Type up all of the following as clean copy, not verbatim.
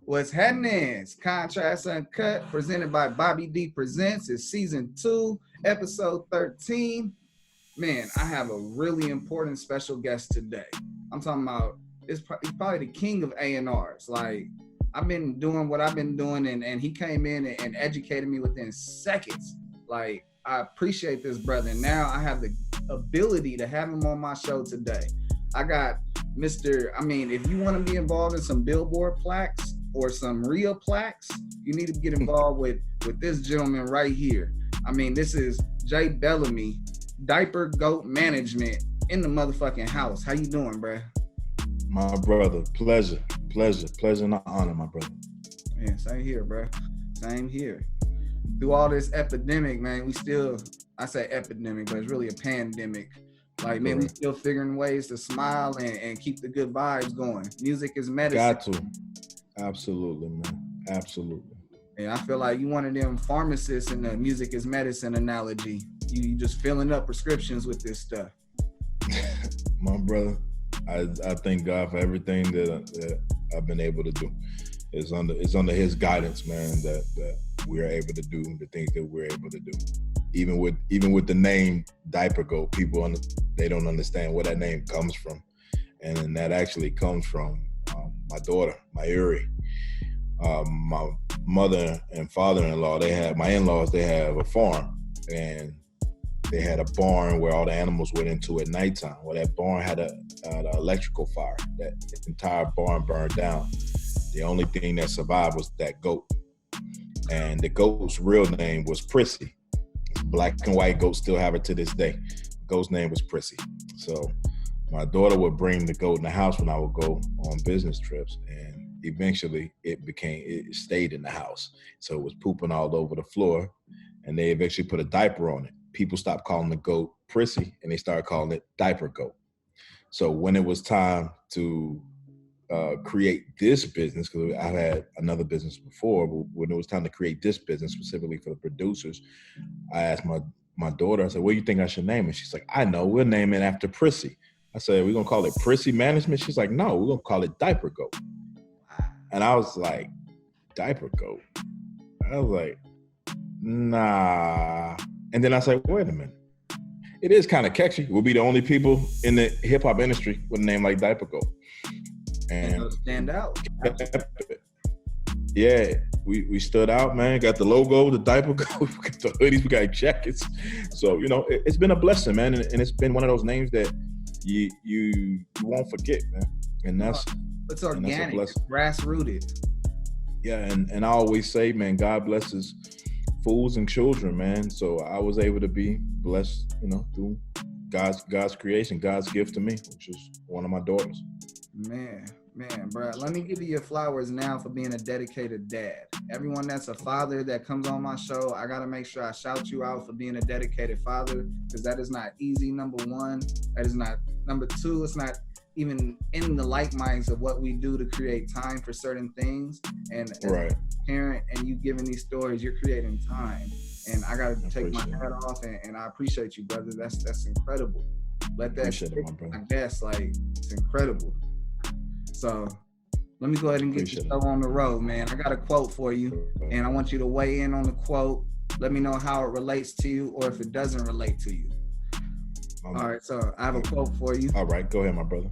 What's happening? It's Contrast Uncut, presented by Bobby D Presents. It's season 2, episode 13. Man, I have a really important special guest today. I'm talking about, he's probably the king of A&Rs. Like, I've been doing what I've been doing, and he came in and educated me within seconds. Like, I appreciate this brother. And now I have the ability to have him on my show today. I got if you want to be involved in some billboard plaques or some real plaques, you need to get involved with this gentleman right here. I mean, this is J Bellamy Diapergoat Mangement in the motherfucking house. How you doing, bruh? My brother, pleasure and honor, my brother. Man, same here, bruh. Same here. Through all this epidemic, man, I say epidemic, but it's really a pandemic. Like, man, we still figuring ways to smile and keep the good vibes going. Music is medicine. Got to. Absolutely, man. Absolutely. And I feel like you one of them pharmacists in the music is medicine analogy. You just filling up prescriptions with this stuff. My brother, I thank God for everything that I've been able to do. It's under His guidance, man, that we're able to do the things that we're able to do. Even with the name Diapergoat, people they don't understand where that name comes from, and that actually comes from my daughter, my Uri. My mother and father-in-law, my in-laws, they have a farm, and they had a barn where all the animals went into at nighttime. Well, that barn had an electrical fire. That entire barn burned down. The only thing that survived was that goat, and the goat's real name was Prissy. Black and white goats still have it to this day. The goat's name was Prissy. So my daughter would bring the goat in the house when I would go on business trips, and eventually it stayed in the house. So it was pooping all over the floor, and they eventually put a diaper on it. People stopped calling the goat Prissy, and they started calling it Diapergoat. So when it was time to create this business, because I had another business before, but when it was time to create this business specifically for the producers, I asked my daughter, I said, what do you think I should name it? She's like, I know, we'll name it after Prissy. I said, we're going to call it Prissy Management? She's like, no, we're going to call it Diapergoat. And I was like, Diapergoat? I was like, nah. And then I said, wait a minute. It is kind of catchy. We'll be the only people in the hip-hop industry with a name like Diapergoat. And stand out. Yeah, we stood out, man. Got the logo, the Diapergoat, we got the hoodies, we got jackets. So, it's been a blessing, man. And it's been one of those names that you won't forget, man. And that's it's organic, it's grassrooted. Yeah, and I always say, man, God blesses fools and children, man. So I was able to be blessed, through God's creation, God's gift to me, which is one of my daughters. Man, bro, let me give you your flowers now for being a dedicated dad. Everyone that's a father that comes on my show, I got to make sure I shout you out for being a dedicated father, because that is not easy, number one. That is not, number two, it's not even in the like minds of what we do to create time for certain things. And as a parent and you giving these stories, you're creating time. And I got to take my hat off, and I appreciate you, brother. That's incredible. Let that stick, I guess, like, it's incredible. So let me go ahead and get the show on the road, man. I got a quote for you, and I want you to weigh in on the quote. Let me know how it relates to you or if it doesn't relate to you. All right, so I have a quote for you. All right, go ahead, my brother.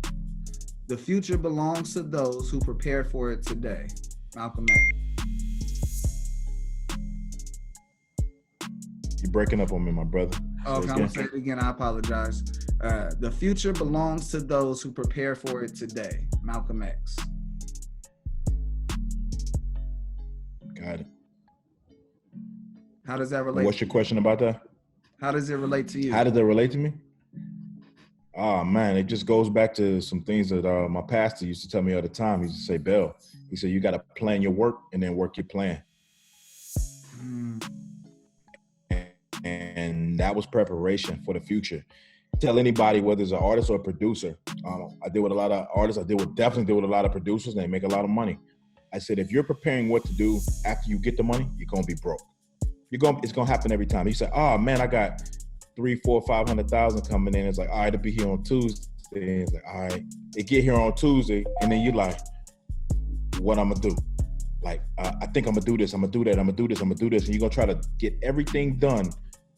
The future belongs to those who prepare for it today. Malcolm X. You're breaking up on me, my brother. Okay, I'm going to say it again. I apologize. The future belongs to those who prepare for it today. Malcolm X. Got it. How does that relate? What's your question about that? How does it relate to you? How does that relate to me? Oh, man, it just goes back to some things that my pastor used to tell me all the time. He used to say, Bell, he said, you got to plan your work and then work your plan. And that was preparation for the future. Tell anybody, whether it's an artist or a producer, I deal with a lot of artists, definitely deal with a lot of producers, and they make a lot of money. I said, if you're preparing what to do after you get the money, you're going to be broke. It's going to happen every time. You say, oh man, I got 300,000, 400,000, 500,000 coming in. It's like, all right, it'll be here on Tuesday. It's like, all right, it get here on Tuesday. And then you're like, what I'm going to do? like, I think I'm gonna do this, I'm gonna do that, I'm gonna do this, I'm gonna do this, and you're gonna try to get everything done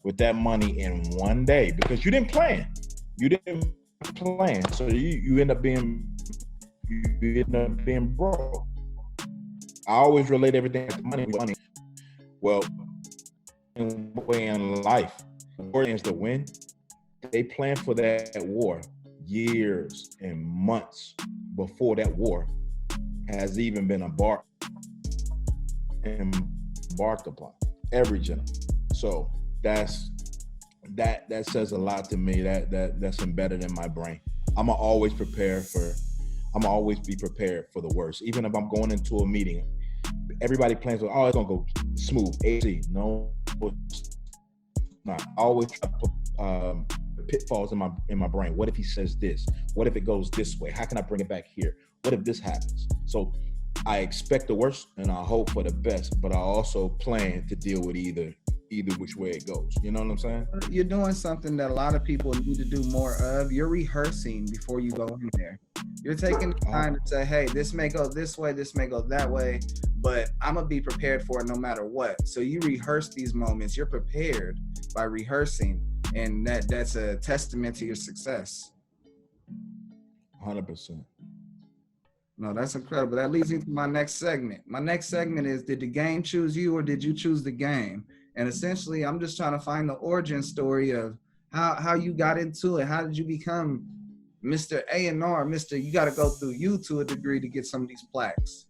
with that money in one day because you didn't plan. So you end up being broke. I always relate everything to money. Well, in way in life, is to win. They plan for that war years and months before that war has even been embarked upon. Every general. So that says a lot to me. That's embedded in my brain. I'm always be prepared for the worst. Even if I'm going into a meeting, everybody plans with, it's gonna go smooth. AC, no, it's not. I always try to put pitfalls in my brain. What if he says this? What if it goes this way? How can I bring it back here? What if this happens? So I expect the worst and I hope for the best, but I also plan to deal with either which way it goes. You know what I'm saying? You're doing something that a lot of people need to do more of. You're rehearsing before you go in there. You're taking the time to say, hey, this may go this way, this may go that way, but I'm going to be prepared for it no matter what. So you rehearse these moments. You're prepared by rehearsing, and that's a testament to your success. 100%. No, that's incredible. That leads me to my next segment. My next segment is, did the game choose you or did you choose the game? And essentially, I'm just trying to find the origin story of how you got into it. How did you become Mr. A&R, you got to go through you to a degree to get some of these plaques?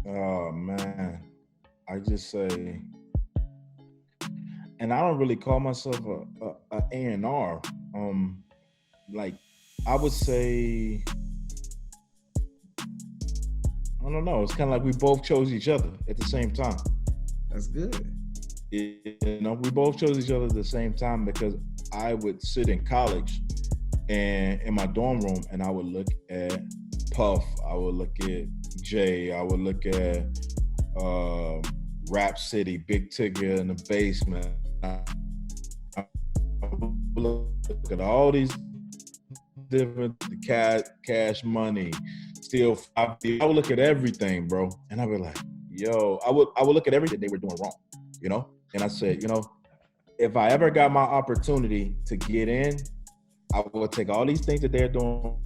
Oh, man. I just say, and I don't really call myself a A&R. Like, I would say, I don't know. It's kind of like we both chose each other at the same time. That's good. You know, we both chose each other at the same time because I would sit in college and in my dorm room and I would look at Puff, I would look at Jay, I would look at Rap City, Big Tigger in the basement. I would look at all these different cash money, still. I would look at everything, bro, and I'd be like, yo, I would look at everything they were doing wrong, you know? And I said, you know, if I ever got my opportunity to get in, I would take all these things that they're doing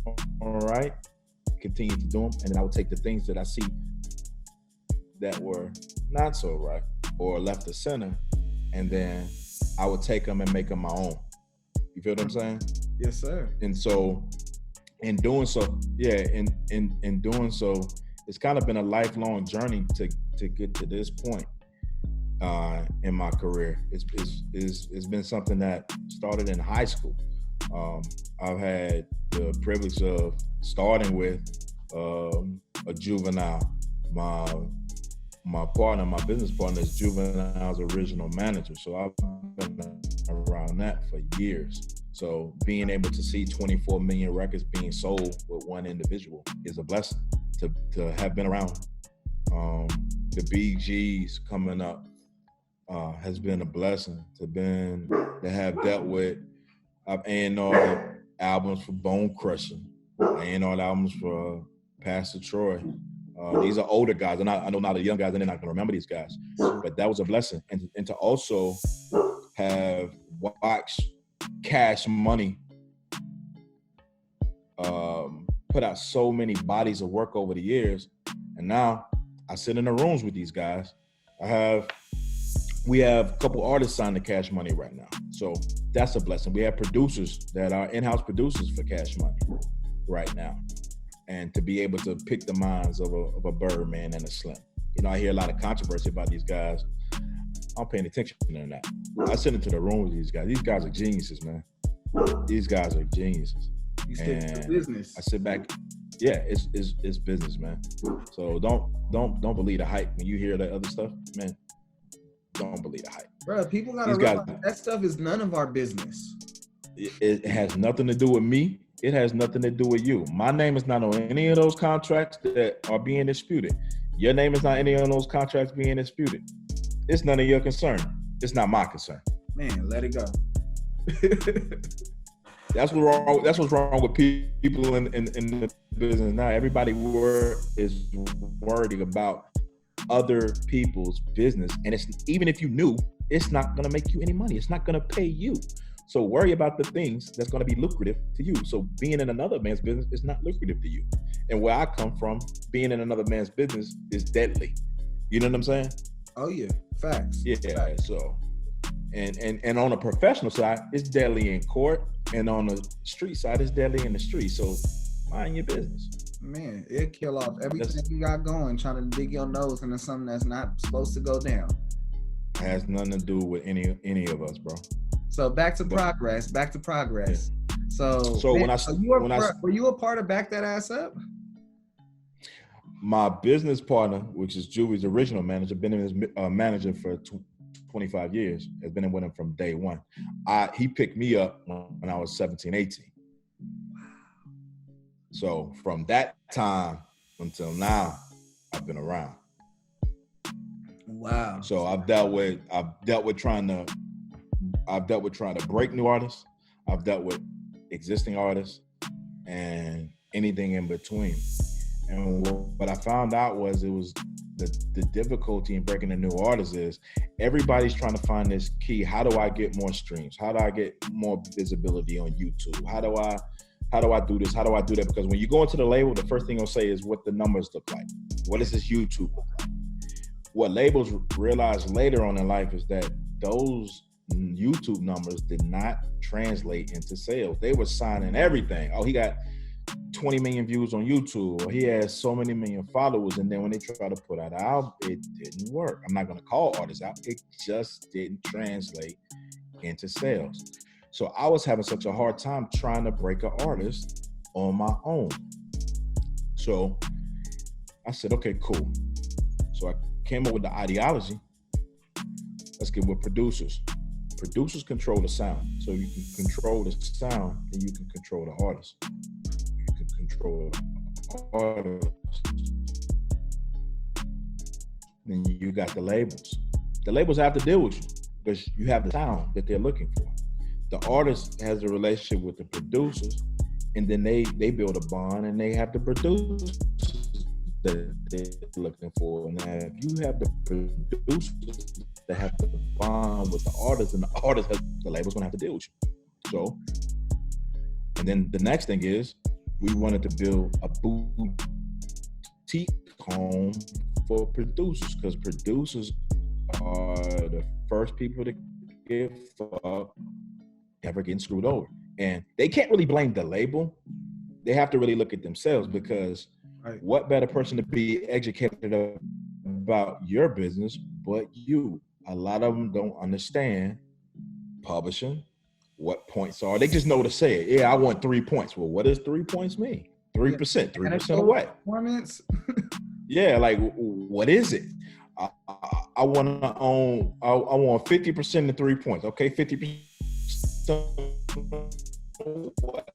right, continue to do them, and then I would take the things that I see that were not so right or left of center, and then I would take them and make them my own. You feel what I'm saying? Yes, sir. And so, in doing so, in doing so, it's kind of been a lifelong journey to get to this point in my career. It's been something that started in high school. I've had the privilege of starting with a Juvenile. My partner, my business partner, is Juvenile's original manager. So I've been around that for years. So being able to see 24 million records being sold with one individual is a blessing. To have been around the BGs coming up has been a blessing. To have dealt with, I've A&R albums for Bone Crushing, A&R albums for Pastor Troy. These are older guys, and I know now the young guys, and they're not gonna remember these guys, but that was a blessing. And to also have watched Cash Money put out so many bodies of work over the years, and now I sit in the rooms with these guys. We have a couple artists signed to Cash Money right now, so that's a blessing. We have producers that are in-house producers for Cash Money right now, and to be able to pick the minds of a Birdman and a Slim. You know, I hear a lot of controversy about these guys. I'm paying attention to that. I sit into the room with these guys. These guys are geniuses, man. These guys are geniuses. You stick to business. I sit back. Yeah, it's business, man. So don't believe the hype when you hear that other stuff, man. Don't believe the hype, bro. People gotta realize that stuff is none of our business. It has nothing to do with me. It has nothing to do with you. My name is not on any of those contracts that are being disputed. Your name is not any of those contracts being disputed. It's none of your concern. It's not my concern. Man, let it go. That's what's wrong with people in the business now. Everybody is worried about other people's business, and it's even if you knew, it's not gonna make you any money. It's not gonna pay you. So worry about the things that's gonna be lucrative to you. So being in another man's business is not lucrative to you. And where I come from, being in another man's business is deadly. You know what I'm saying? Oh yeah, facts. Yeah. Facts. So, and on a professional side, it's deadly in court, and on the street side, it's deadly in the street. So mind your business. Man, it kill off everything you got going, trying to dig your nose into something that's not supposed to go down. It has nothing to do with any of us, bro. So back to progress. Yeah. So man, were you a part of Back That Ass Up? My business partner, which is Juvie's original manager, been in his manager for 25 years, has been with him from day one. He picked me up when I was 17, 18. So from that time until now, I've been around. Wow. So I've dealt with trying to break new artists. I've dealt with existing artists and anything in between. And what I found out was the difficulty in breaking a new artist is everybody's trying to find this key. How do I get more streams? How do I get more visibility on YouTube? How do I do this? How do I do that? Because when you go into the label, the first thing they'll say is what the numbers look like. What does this YouTube look like? What labels realize later on in life is that those YouTube numbers did not translate into sales. They were signing everything. Oh, he got 20 million views on YouTube, or he has so many million followers, and then when they try to put out an album, it didn't work. I'm not going to call artists out. It just didn't translate into sales. So I was having such a hard time trying to break an artist on my own. So I said, okay, cool. So I came up with the ideology. Let's get with producers. Producers control the sound. So you can control the sound, and you can control the artist. You can control the artist. Then you got the labels. The labels have to deal with you because you have the sound that they're looking for. The artist has a relationship with the producers, and then they build a bond, and they have the producers that they're looking for. And if you have the producers that have to bond with the artist, and the label's gonna have to deal with you. So, and then the next thing is we wanted to build a boutique home for producers, because producers are the first people to get fucked ever getting screwed over. And they can't really blame the label. They have to really look at themselves, because what better person to be educated about your business but you? A lot of them don't understand publishing, what points are. They just know to say it. Yeah, I want 3 points. Well, what does 3 points mean? 3%. 3% of what? Performance. Yeah, like what is it? I want to own. I want 50% of 3 points. Okay, 50%. What?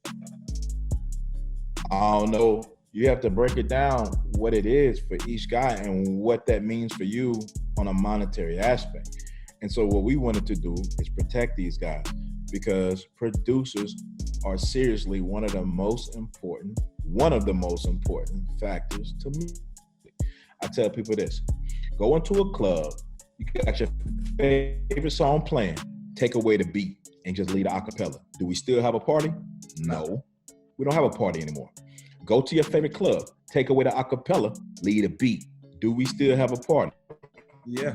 I don't know. You have to break it down what it is for each guy and what that means for you on a monetary aspect. And so what we wanted to do is protect these guys, because producers are seriously one of the most important factors to music. I tell people this: go into a club, you got your favorite song playing, take away the beat and just leave the acapella. Do we still have a party? No, we don't have a party anymore. Go to your favorite club, take away the acapella, leave the beat. Do we still have a party? Yeah.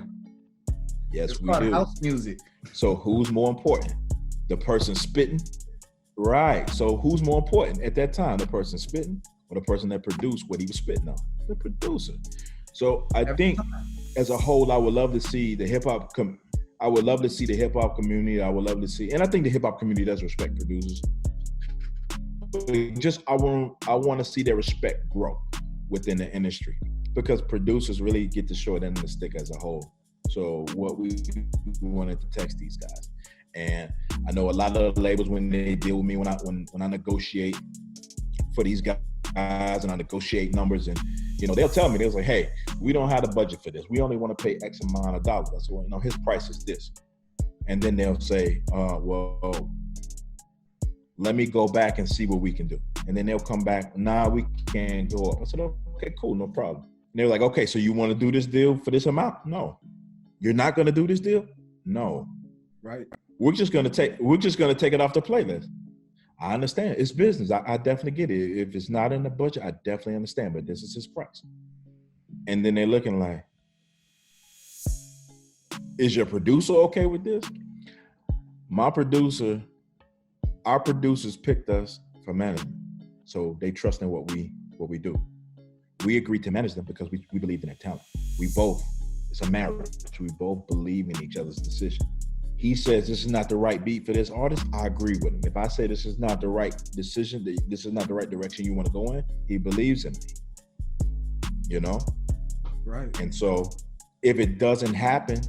Yes, it's we do. House music. So who's more important? The person spitting? Right. So who's more important at that time? The person spitting or the person that produced what he was spitting on? The producer. So I think as a whole, I would love to see the hip hop I would love to see the hip hop community. I would love to see, and I think the hip hop community does respect producers. Just I want to see their respect grow within the industry, because producers really get the short end of the stick as a whole. So what we wanted to text these guys, and I know a lot of the labels, when they deal with me, when I negotiate for these guys and I negotiate numbers, and they'll tell me, they'll say, hey, we don't have the budget for this. We only want to pay X amount of dollars. That's well, his price is this. And then they'll say, well, let me go back and see what we can do. And then they'll come back, nah, we can't go up. I said, okay, cool, no problem. they're like, okay, so you want to do this deal for this amount? No. You're not going to do this deal? No. Right. We're just going to take it off the playlist. I understand. It's business. I definitely get it. If it's not in the budget, I definitely understand, but this is his price. And then they're looking like, is your producer okay with this? Our producers picked us for management. So they trust in what we do. We agreed to manage them because we believed in their talent. It's a marriage. We both believe in each other's decision. He says this is not the right beat for this artist, I agree with him. If I say this is not the right decision, this is not the right direction you want to go in, he believes in me. You know? Right. And so if it doesn't happen,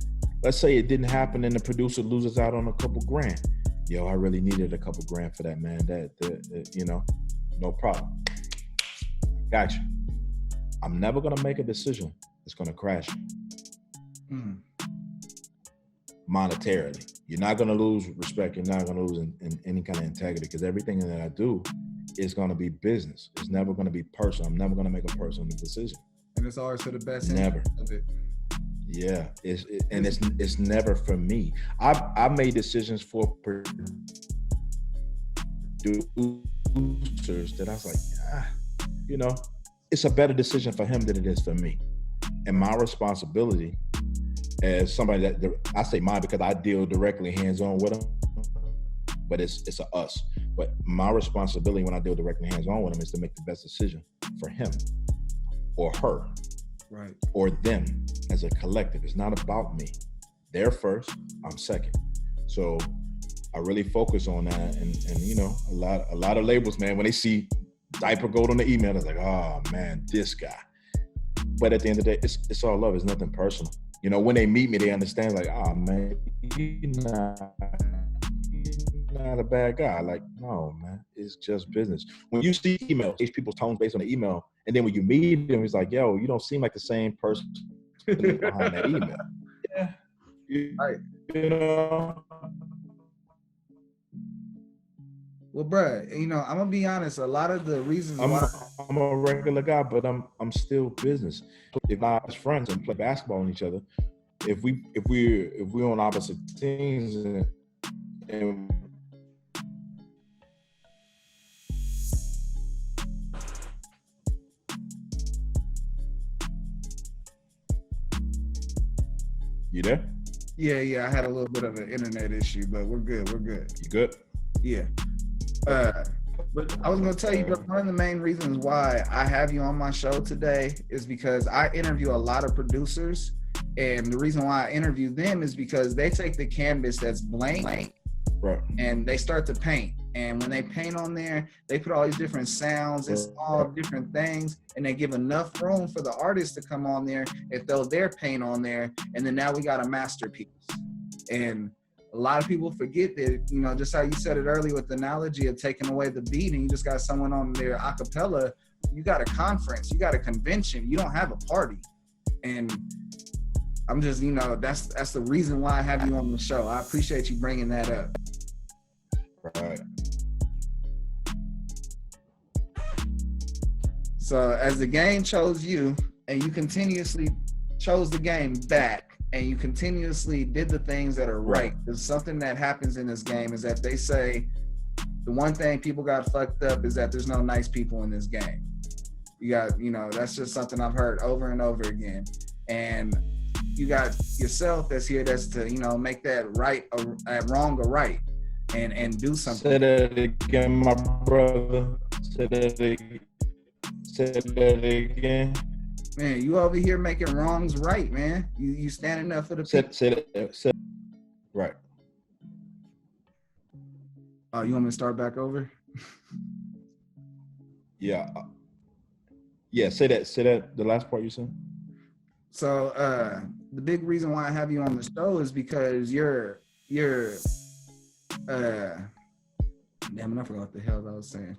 let's say it didn't happen and the producer loses out on a couple grand. Yo, I really needed a couple grand for that, man. That you know, no problem. Got you. I'm never gonna make a decision that's gonna crash you. Monetarily. You're not gonna lose respect. You're not gonna lose in any kind of integrity, because everything that I do is gonna be business. It's never gonna be personal. I'm never gonna make a personal decision. And it's always for the best never of it. Yeah, it's never for me. I've made decisions for producers that I was like, you know, it's a better decision for him than it is for me. And my responsibility as somebody that I say mine because I deal directly hands-on with them, but it's a us. But my responsibility when I deal directly hands-on with them is to make the best decision for him or her, right, or them as a collective. It's not about me. They're first, I'm second. So I really focus on that, and you know, a lot of labels, man, when they see Diapergoat on the email, they're like, oh man, this guy. But at the end of the day, it's all love. It's nothing personal. You know, when they meet me, they understand, like, oh man, you're not a bad guy. Like, no, man, it's just business. When you see emails, these people's tones based on the email, and then when you meet them, it's like, yo, you don't seem like the same person behind that email. Yeah. Right. You know. Well, bruh, you know, I'm gonna be honest. A lot of the reasons why I'm a regular guy, but I'm still business. If I was friends and play basketball on each other, if we're on opposite teams and you there? Yeah, I had a little bit of an internet issue, but we're good. You good? Yeah. But I was gonna tell you, bro, one of the main reasons why I have you on my show today is because I interview a lot of producers, and the reason why I interview them is because they take the canvas that's blank, right, and they start to paint. And when they paint on there, they put all these different sounds, it's all different things, and they give enough room for the artist to come on there and throw their paint on there, and then now we got a masterpiece. And a lot of people forget that, you know, just how you said it earlier with the analogy of taking away the beat and you just got someone on there a cappella, you got a conference, you got a convention, you don't have a party. And I'm just, you know, that's the reason why I have you on the show. I appreciate you bringing that up. Right. So as the game chose you and you continuously chose the game back, and you continuously did the things that are right. There's something that happens in this game is that they say the one thing people got fucked up is that there's no nice people in this game. You got, you know, that's just something I've heard over and over again. And you got yourself that's here that's to, you know, make that right, wrong or right, and do something. Say that again, my brother. Say that again. Man, you over here making wrongs right, man. You standing up for the people. Say right. You want me to start back over? Yeah. Yeah, say that, the last part you said. So the big reason why I have you on the show is because you're damn it, I forgot what the hell I was saying.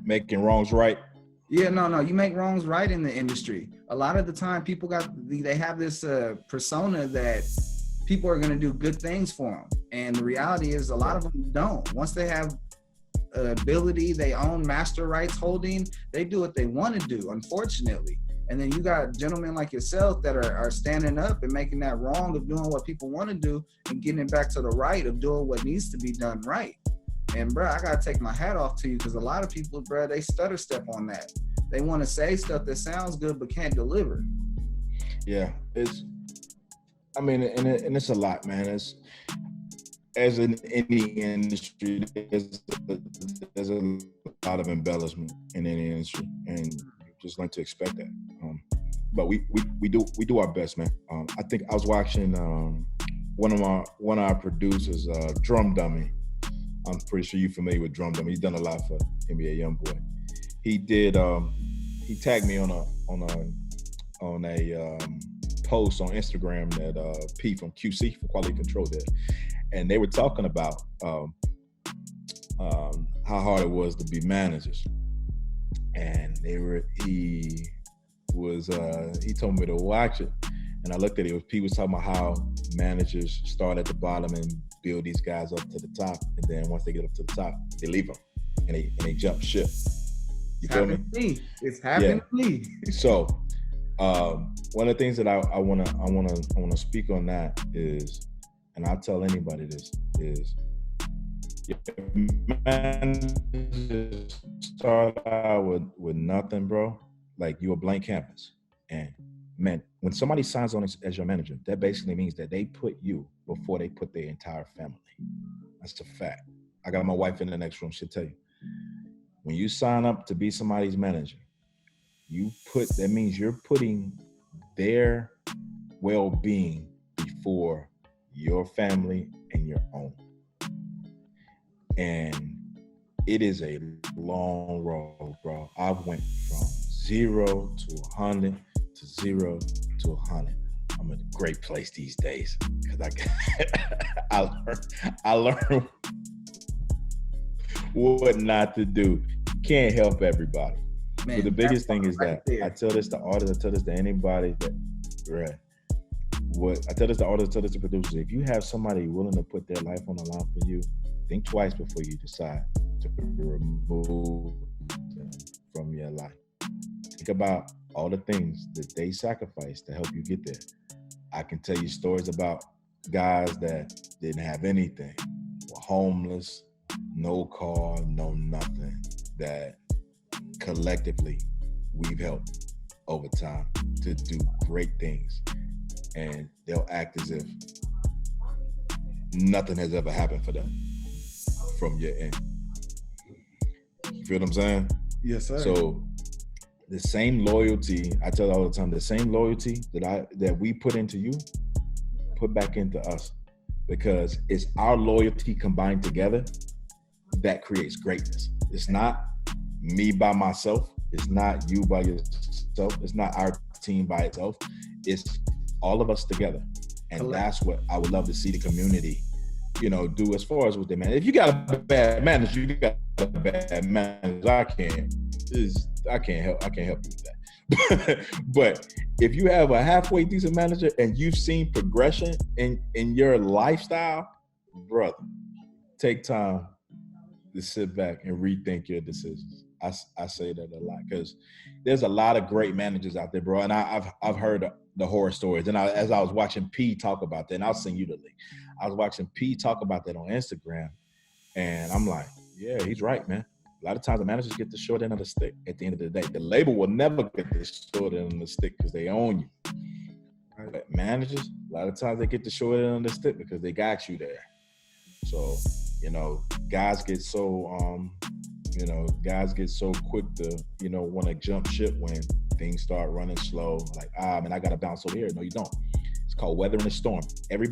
Making wrongs right. Yeah, no, you make wrongs right in the industry. A lot of the time people they have this persona that people are going to do good things for them. And the reality is a lot of them don't. Once they have ability, they own master rights holding, they do what they want to do, unfortunately. And then you got gentlemen like yourself that are standing up and making that wrong of doing what people want to do and getting it back to the right of doing what needs to be done right. And bro, I gotta take my hat off to you, because a lot of people, bro, they stutter step on that. They want to say stuff that sounds good but can't deliver. Yeah, and it's a lot, man. It's, as in any industry, there's a lot of embellishment in any industry, and you just learn to expect that. But we do our best, man. I think I was watching one of our producers, Drum Dummy. I'm pretty sure you're familiar with Drum Dummy. He's done a lot for NBA YoungBoy. He did. He tagged me on a post on Instagram that P from QC for Quality Control did, and they were talking about how hard it was to be managers, and he told me to watch it, and I looked at it. P was talking about how managers start at the bottom and build these guys up to the top, and then once they get up to the top, they leave them and they jump ship. You feel me? It's happened to me. So one of the things that I wanna speak on that is, and I'll tell anybody this, is man, start out with nothing, bro. Like, you a blank canvas. And man, when somebody signs on as your manager, that basically means that they put you before they put their entire family. That's a fact. I got my wife in the next room, she'll tell you. When you sign up to be somebody's manager, that means you're putting their well-being before your family and your own. And it is a long road, bro. I went from 0 to 100 to 0 to 100. I'm in a great place these days because I learned what not to do. You can't help everybody. Man, but the biggest thing is right that there. I tell this to artists, I tell this to anybody that, right? I tell this to artists, I tell this to producers. If you have somebody willing to put their life on the line for you, think twice before you decide to remove them from your life. Think about all the things that they sacrificed to help you get there. I can tell you stories about guys that didn't have anything, were homeless, no car, no nothing, that collectively we've helped over time to do great things. And they'll act as if nothing has ever happened for them from your end. You feel what I'm saying? Yes, sir. So the same loyalty, I tell all the time, the same loyalty that we put into you, put back into us, because it's our loyalty combined together that creates greatness. It's not me by myself. It's not you by yourself. It's not our team by itself. It's all of us together. And that's what I would love to see the community, do as far as with the man. If you got a bad manager, you got a bad manager. I can't help you with that. But if you have a halfway decent manager and you've seen progression in your lifestyle, brother, take time to sit back and rethink your decisions. I say that a lot because there's a lot of great managers out there, bro. And I've heard the horror stories. And as I was watching P talk about that, and I'll send you the link. I was watching P talk about that on Instagram, and I'm like, yeah, he's right, man. A lot of times the managers get the short end of the stick at the end of the day. The label will never get the short end of the stick because they own you. Right. But managers, a lot of times they get the short end of the stick because they got you there. So, guys get so quick to, want to jump ship when things start running slow. Like, man, I got to bounce over here. No, you don't. It's called weathering the storm. Every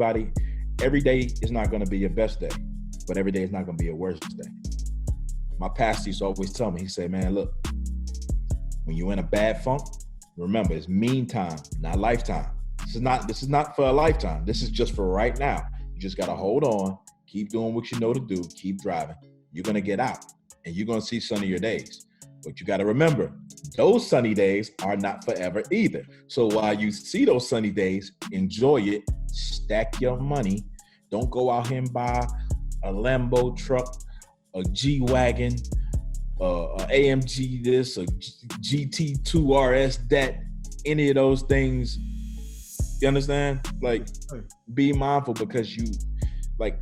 day is not going to be your best day, but every day is not going to be your worst day. My pastor used to always tell me, he said, man, look, when you're in a bad funk, remember, it's meantime, not lifetime. This is not for a lifetime. This is just for right now. You just got to hold on, keep doing what you know to do, keep driving. You're going to get out and you're going to see sunnier days. But you got to remember, those sunny days are not forever either. So while you see those sunny days, enjoy it, stack your money. Don't go out here and buy a Lambo truck, a G-Wagon, a AMG this, a GT2 RS that, any of those things, you understand? Like, be mindful, because you, like,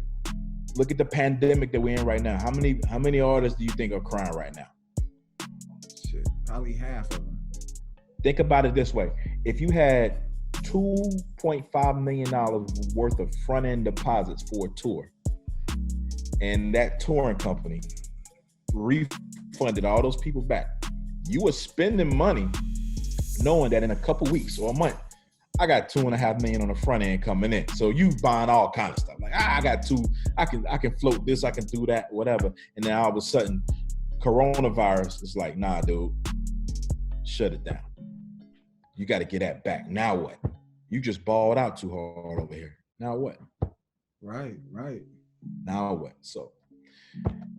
look at the pandemic that we're in right now. How many artists do you think are crying right now? Shit, probably half of them. Think about it this way. If you had $2.5 million worth of front-end deposits for a tour, and that touring company refunded all those people back, you were spending money knowing that in a couple weeks or a month, I got $2.5 million on the front end coming in. So you buying all kind of stuff. Like, I got I can float this, I can do that, whatever. And then all of a sudden, coronavirus is like, nah, dude, shut it down. You got to get that back. Now what? You just balled out too hard over here. Now what? Right. Now what? So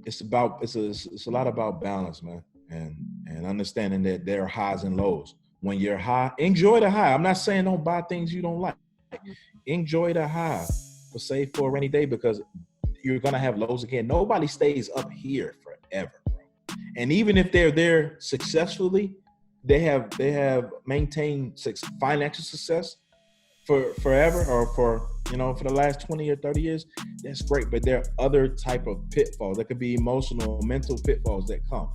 it's a lot about balance, man, and understanding that there are highs and lows. When you're high, enjoy the high. I'm not saying don't buy things you don't like. Enjoy the high, but save for a rainy day, because you're gonna have lows again. Nobody stays up here forever, bro. And even if they're there successfully, they have maintained financial success for forever, or for the last 20 or 30 years. That's great, but there are other type of pitfalls. There could be emotional, mental pitfalls that come,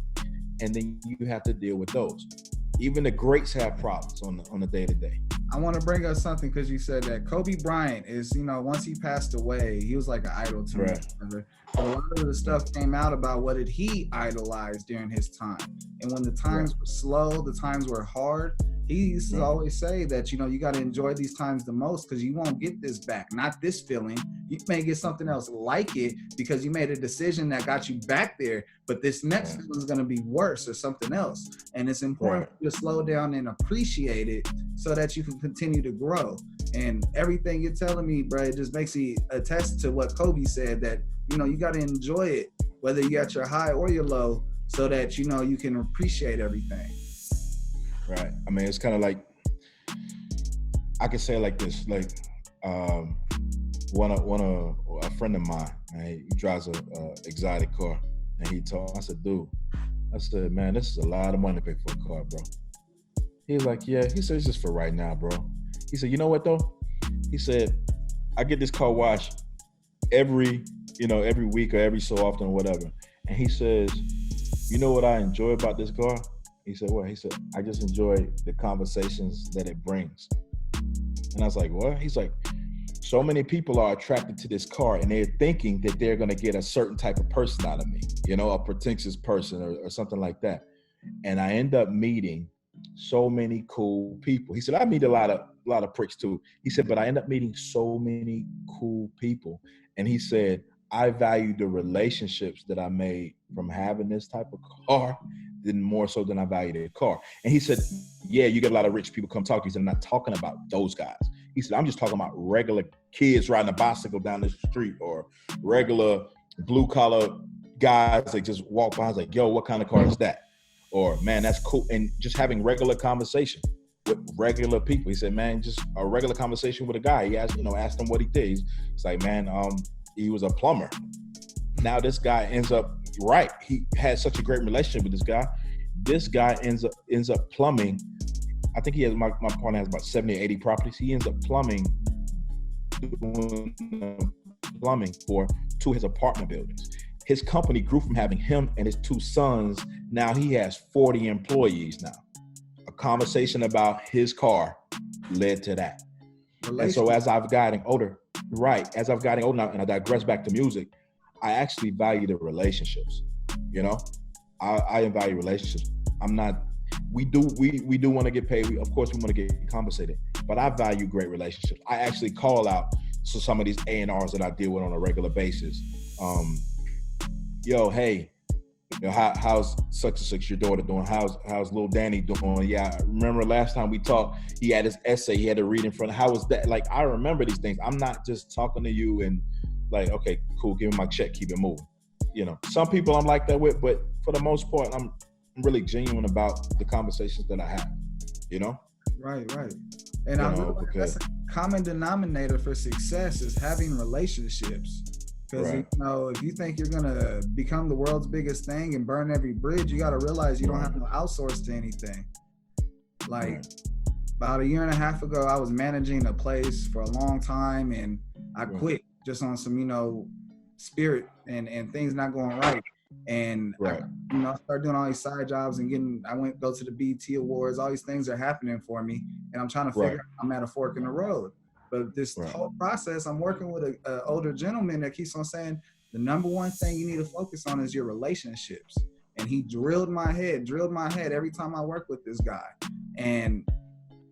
and then you have to deal with those. Even the greats have problems on the day-to-day. I want to bring up something, because you said that Kobe Bryant is, once he passed away, he was like an idol to me. But a lot of the stuff came out about what did he idolize during his time. And when the times were slow, the times were hard, he used to always say that, you got to enjoy these times the most, because you won't get this back. Not this feeling. You may get something else like it because you made a decision that got you back there, but this next feeling is going to be worse or something else. And it's important to slow down and appreciate it so that you can continue to grow. And everything you're telling me, bro, it just makes me attest to what Kobe said, that, you got to enjoy it, whether you're at your high or your low, so that, you can appreciate everything. Right. I mean, it's kind of like, I could say it like this, like, a friend of mine, he drives a exotic car, and I said, man, this is a lot of money to pay for a car, bro. He was like, yeah. He said, it's just for right now, bro. He said, you know what though? He said, I get this car washed every week or every so often or whatever. And he says, you know what I enjoy about this car? He said, what? He said, I just enjoy the conversations that it brings. And I was like, what? He's like, so many people are attracted to this car, and they're thinking that they're going to get a certain type of person out of me, a pretentious person or something like that. And I end up meeting so many cool people. He said, I meet a lot of pricks too. He said, but I end up meeting so many cool people. And he said, I value the relationships that I made from having this type of car than more so than I value the car. And he said, yeah, you get a lot of rich people come talk to you. He said, I'm not talking about those guys. He said, I'm just talking about regular kids riding a bicycle down the street, or regular blue collar guys that just walk by and like, yo, what kind of car is that? Or, man, that's cool. And just having regular conversation with regular people. He said, man, just a regular conversation with a guy. He asked him what he did. He's like, man, he was a plumber. Now this guy ends up, he had such a great relationship with this guy. This guy ends up plumbing. I think he has, my partner has about 70 or 80 properties. He ends up plumbing for 2 of his apartment buildings. His company grew from having him and his 2 sons. Now he has 40 employees now. A conversation about his car led to that. And so as I've gotten older, now, and I digress back to music, I actually value the relationships. I value relationships. We do want to get paid. Of course we want to get compensated, but I value great relationships. I actually call out to some of these A&Rs that I deal with on a regular basis. Yo, hey, how's such and such your daughter doing? How's little Danny doing? Yeah, I remember last time we talked, he had his essay he had to read in front of. How was that? Like, I remember these things. I'm not just talking to you and like, okay, cool, give me my check, keep it moving. Some people I'm like that with, but for the most part, I'm really genuine about the conversations that I have. Right. And that's a common denominator for success, is having relationships. Because you know, if you think you're gonna become the world's biggest thing and burn every bridge, you got to realize you don't have to outsource to anything. Like about a year and a half ago, I was managing a place for a long time, and I quit just on some, you know, spirit and things not going right. And I started doing all these side jobs and I went go to the BET Awards. All these things are happening for me, and I'm trying to figure out I'm at a fork in the road. But this whole process, I'm working with an older gentleman that keeps on saying the number one thing you need to focus on is your relationships. And he drilled my head every time I work with this guy. And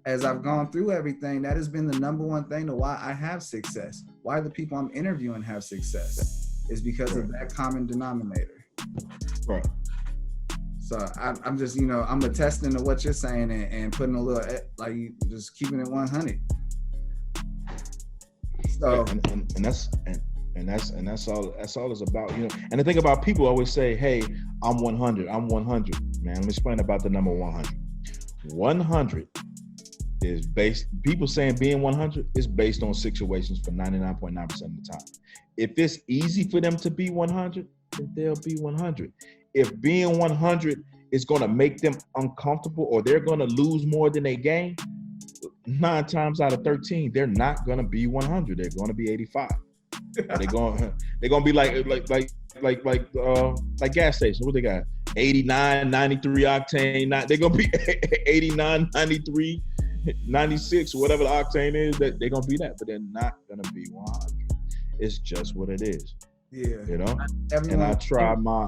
as I've gone through everything, that has been the number one thing to why I have success. Why the people I'm interviewing have success is because of that common denominator. Right. So I'm just, you know, I'm attesting to what you're saying and putting a little, like, just keeping it 100. So and that's all it's about, you know. And the thing about people always say, hey, I'm 100. Man, let me explain about the number 100. 100 is based, people saying being 100 is based on situations for 99.9% of the time. If it's easy for them to be 100, then they'll be 100. If being 100 is going to make them uncomfortable or they're going to lose more than they gain, 9 times out of 13, they're not going to be 100. They're going to be 85. They're going to be like gas stations. What they got? 89, 93 octane. They're going to be 89, 93, 96, whatever the octane is. That they're going to be that, but they're not going to be 100. It's just what it is. Yeah, you know. And I try my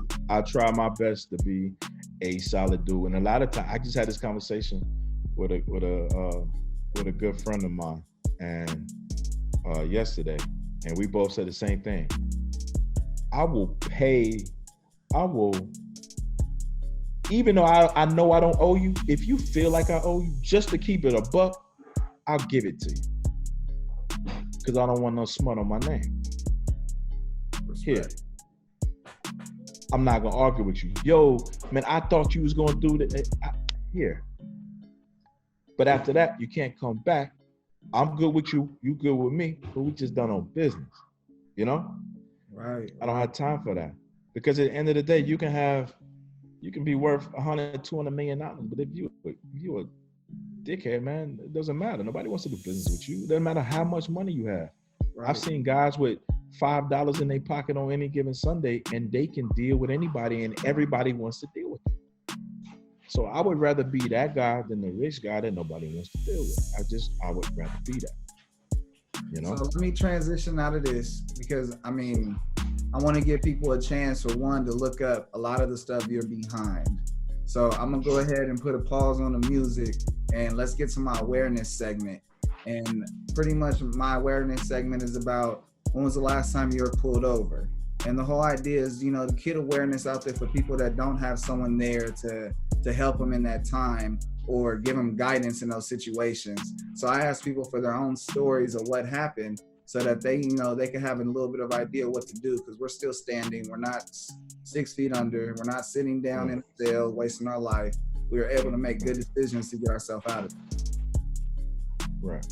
best to be a solid dude. And a lot of times, I just had this conversation with a good friend of mine, and yesterday, and we both said the same thing. Even though I know I don't owe you, if you feel like I owe you, just to keep it a buck, I'll give it to you. Because I don't want no smut on my name. Here. I'm not gonna argue with you. Yo, man, I thought you was gonna do that. Here. But after that, you can't come back. I'm good with you, you good with me, but we just done on business. You know? Right. I don't have time for that. Because at the end of the day, you can be worth $100, $200 million, but if you a dickhead, man, it doesn't matter. Nobody wants to do business with you. It doesn't matter how much money you have. Right. I've seen guys with $5 in their pocket on any given Sunday, and they can deal with anybody, and everybody wants to deal with them. So I would rather be that guy than the rich guy that nobody wants to deal with. I would rather be that. You know? So let me transition out of this, because I mean, I want to give people a chance, for one, to look up a lot of the stuff you're behind. So I'm gonna go ahead and put a pause on the music, and let's get to my awareness segment. And pretty much my awareness segment is about, when was the last time you were pulled over? And the whole idea is, you know, to get awareness out there for people that don't have someone there to help them in that time or give them guidance in those situations. So I ask people for their own stories of what happened, so that they, you know, they can have a little bit of idea what to do, because we're still standing. We're not 6 feet under. We're not sitting down in a cell wasting our life. We were able to make good decisions to get ourselves out of it. Right.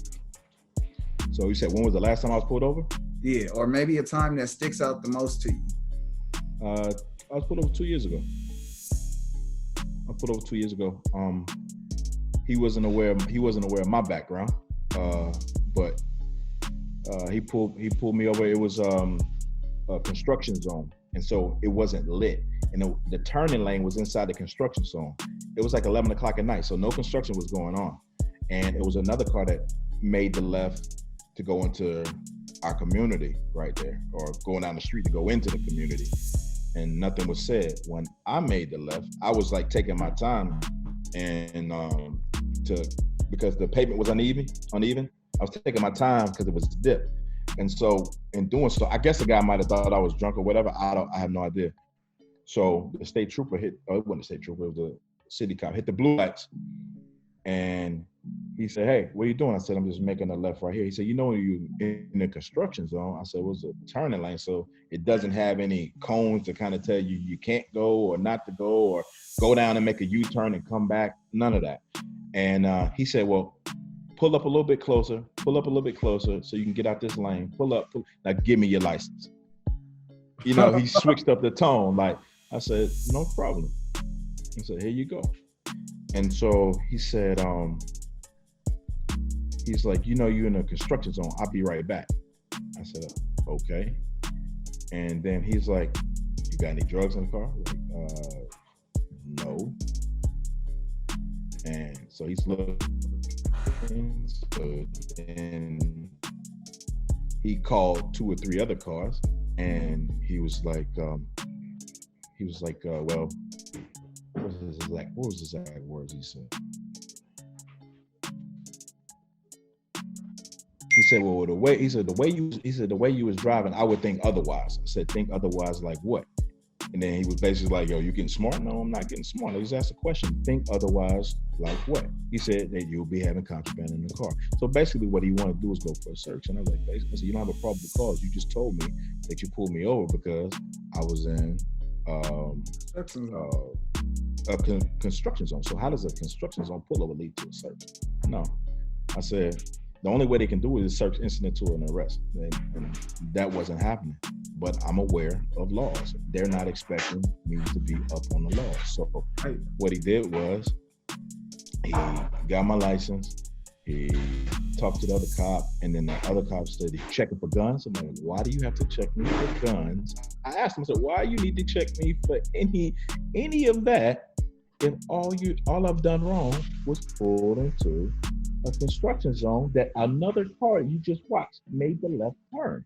So you said, when was the last time I was pulled over? Yeah, or maybe a time that sticks out the most to you. I was pulled over 2 years ago. He wasn't aware of my background, but he pulled me over. It was a construction zone, and so it wasn't lit, and the turning lane was inside the construction zone. It was like 11 o'clock at night, so no construction was going on, and it was another car that made the left to go into our community right there, or going down the street to go into the community, and nothing was said. When I made the left, I was like taking my time, and because the pavement was uneven, I was taking my time because it was a dip. And so in doing so, I guess the guy might have thought I was drunk or whatever. I have no idea. So the state trooper it wasn't a state trooper, it was a city cop, hit the blue lights, and he said, "Hey, what are you doing?" I said, "I'm just making a left right here." He said, "You know, you in the construction zone." I said, "It was a turning lane, so it doesn't have any cones to kind of tell you you can't go or not to go, or go down and make a U-turn and come back. None of that." And he said, "Well, pull up a little bit closer so you can get out this lane. Pull up. Now give me your license." you know, he switched up the tone. Like, I said, no problem. He said, here you go. And so he said, he's like, you know, you're in a construction zone. I'll be right back. I said, okay. And then he's like, you got any drugs in the car? Like, no. And so he's looking. So then he called 2 or 3 other cars, and he was like, well, what was his exact words he said? He said, well, the way you was driving, I would think otherwise. I said, think otherwise like what? And then he was basically like, yo, you getting smart? No, I'm not getting smart. I just asked a question. Think otherwise like what? He said that you'll be having contraband in the car. So basically what he wanted to do is go for a search. And I was like, basically, I said, you don't have a problem with cause. You just told me that you pulled me over because I was in a construction zone. So how does a construction zone pullover lead to a search? No. I said, the only way they can do it is search incident to an arrest. And that wasn't happening. But I'm aware of laws. They're not expecting me to be up on the law. So what he did was he got my license, he talked to the other cop, and then the other cop said he's checking for guns. I'm like, why do you have to check me for guns? I asked him, I said, why you need to check me for any of that if all I've done wrong was pulled into a construction zone that another car you just watched made the left turn.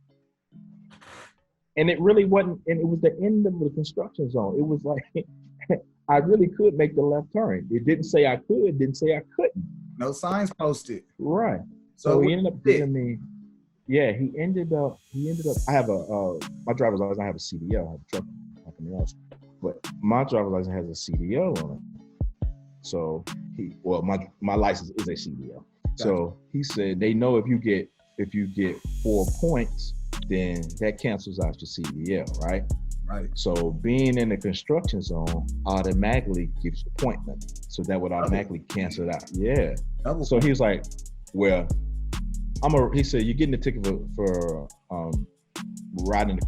And it really wasn't, and it was the end of the construction zone. It was like, I really could make the left turn. It didn't say I could, didn't say I couldn't. No signs posted. Right. So he ended up giving me, he ended up, I have my driver's license, I have a CDL, I have a truck, nothing else. But my driver's license has a CDL on it. So my license is a CDL. Gotcha. So he said, they know if you get 4 points, then that cancels out your CDL, right? Right. So being in the construction zone automatically gives you point limit. So that would automatically cancel it out. Yeah. So he was like, well, he said, you're getting a ticket for driving in the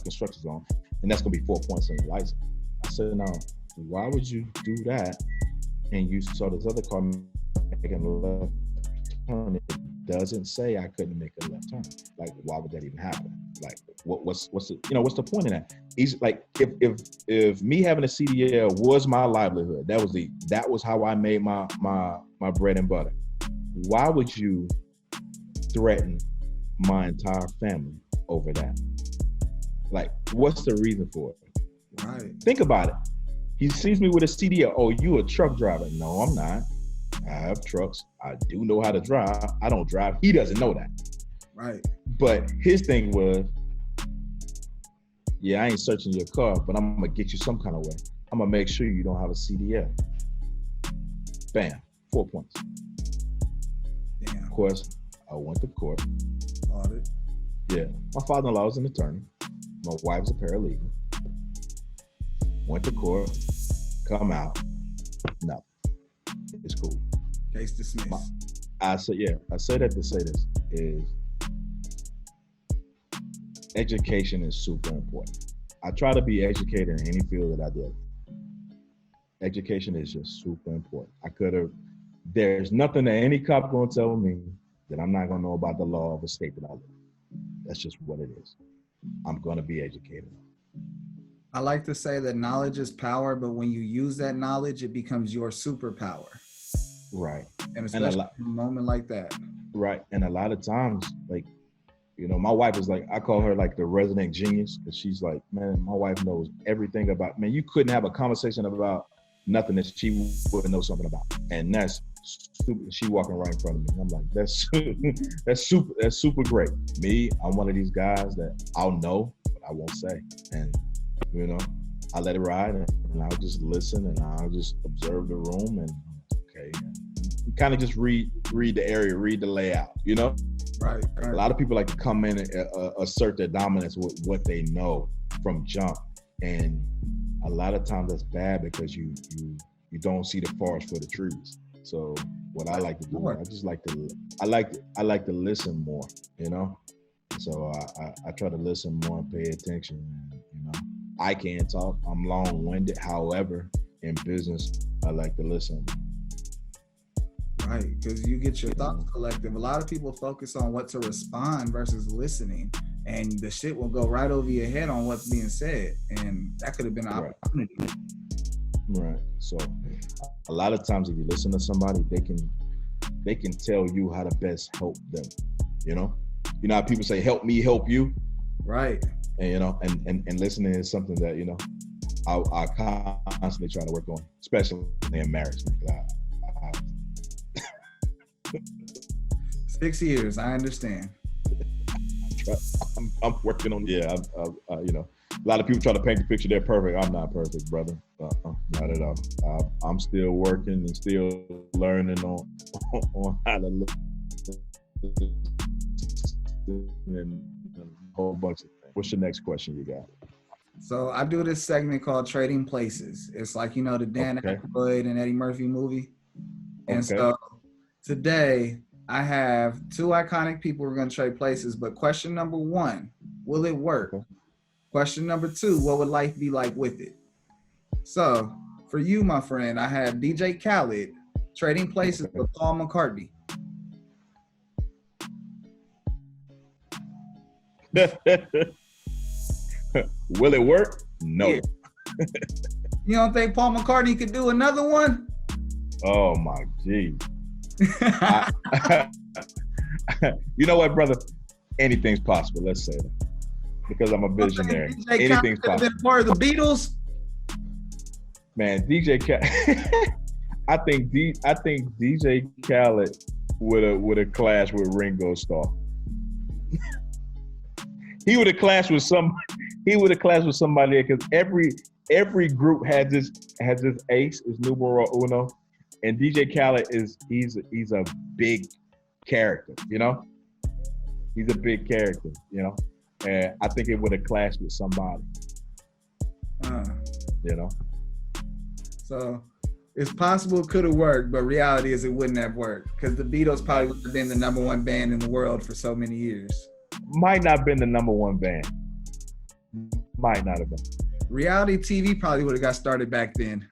construction zone, and that's gonna be 4 points on your license. I said, no, why would you do that? And you saw this other car making a left turn. It doesn't say I couldn't make a left turn. Like, why would that even happen? Like, what's the point of that? He's like, if me having a CDL was my livelihood, that was how I made my bread and butter. Why would you threaten my entire family over that? Like, what's the reason for it? Right. Think about it. He sees me with a CDL. Oh, you a truck driver? No, I'm not. I have trucks. I do know how to drive. I don't drive. He doesn't know that. Right. But his thing was, I ain't searching your car, but I'm gonna get you some kind of way. I'm gonna make sure you don't have a CDL. Bam, 4 points. Damn. Of course, I went to court. Audit. Yeah, my father-in-law was an attorney. My wife's a paralegal. Went to court, come out, no, it's cool. Case dismissed. I say that to say this is education is super important. I try to be educated in any field that I do. Education is just super important. There's nothing that any cop gonna tell me that I'm not gonna know about the law of the state that I live in. That's just what it is. I'm gonna be educated. I like to say that knowledge is power, but when you use that knowledge, it becomes your superpower. Right. And especially in a moment like that. Right. And a lot of times, like, my wife is like, I call her like the resident genius, because she's like, man, my wife knows everything about, man, you couldn't have a conversation about nothing that she wouldn't know something about. And that's stupid. She walking right in front of me. I'm like, that's super great. Me, I'm one of these guys that I'll know, but I won't say. And I let it ride, and I'll just listen, and I'll just observe the room, and okay, kind of just read the area, read the layout, Right. A lot of people like to come in and assert their dominance with what they know from jump, and a lot of times that's bad because you don't see the forest for the trees. So what I like to do, I like to listen more, So I try to listen more and pay attention. You know, I can't talk. I'm long-winded. However, in business, I like to listen. Right, because you get your thoughts collective. A lot of people focus on what to respond versus listening, and the shit will go right over your head on what's being said, and that could have been an opportunity. Right. So a lot of times if you listen to somebody, they can tell you how to best help them. You know how people say, help me help you. Right. And you know, and listening is something that, you know, I constantly try to work on, especially in marriage. 6 years, I understand. I'm working on, you know, a lot of people try to paint the picture they're perfect. I'm not perfect, brother. Not at all. I'm still working and still learning on how to look and a whole bunch of things. What's your next question you got? So I do this segment called Trading Places. It's like, you know, the Dan Aykroyd and Eddie Murphy movie. And so today I have two iconic people we're going to trade places, but question number one, will it work? Okay. Question number two, what would life be like with it? So for you, my friend, I have DJ Khaled trading places with Paul McCartney. Will it work? No. Yeah. You don't think Paul McCartney could do another one? Oh my G. You know what, brother? Anything's possible. Let's say that. Because I'm a visionary. Anything's possible. Been part of the Beatles? Man, DJ Khaled. I think DJ Khaled would have clashed with Ringo Starr. He would have clashed with somebody because every group had this ace, is numero uno, and DJ Khaled he's a big character, you know. He's a big character, you know, and I think it would have clashed with somebody, you know. So it's possible it could have worked, but reality is it wouldn't have worked because the Beatles probably would have been the number one band in the world for so many years. Might not have been the number one band. Might not have been. Reality TV probably would have got started back then.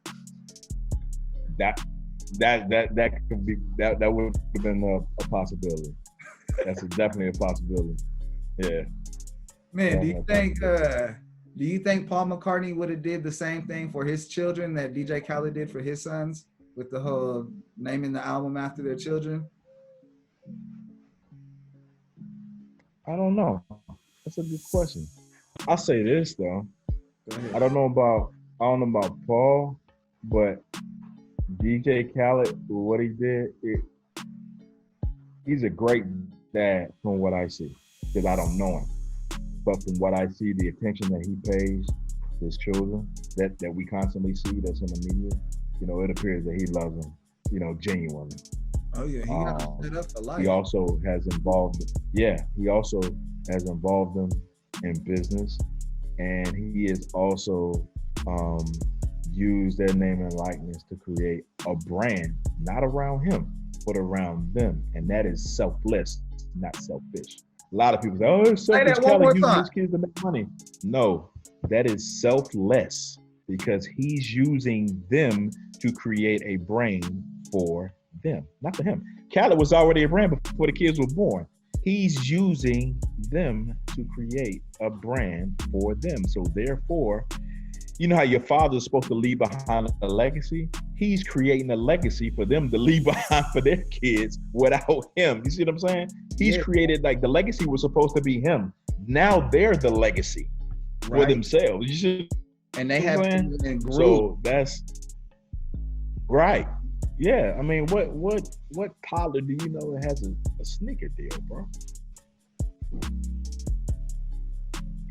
That could be that would have been a possibility. That's definitely a possibility. Yeah. Man, do you think Paul McCartney would have did the same thing for his children that DJ Khaled did for his sons with the whole naming the album after their children? I don't know. That's a good question. I'll say this though. I don't know about Paul, but DJ Khaled, what he did, he's a great dad from what I see, because I don't know him. But from what I see, the attention that he pays his children, that we constantly see that's in the media, you know, it appears that he loves them, you know, genuinely. Oh yeah, he got set up for life. He also has involved them in business, and he has also used their name and likeness to create a brand, not around him, but around them, and that is selfless, not selfish. A lot of people say, "Oh, it's selfish. Khaled using his kids to make money." No, that is selfless because he's using them to create a brand for them, not for him. Khaled was already a brand before the kids were born. He's using them to create a brand for them. So therefore, you know how your father's supposed to leave behind a legacy? He's creating a legacy for them to leave behind for their kids without him. You see what I'm saying? He's created, like, the legacy was supposed to be him. Now they're the legacy for themselves. You see? And they have to group. So that's right. Yeah, I mean, what toddler do you know that has a sneaker deal, bro?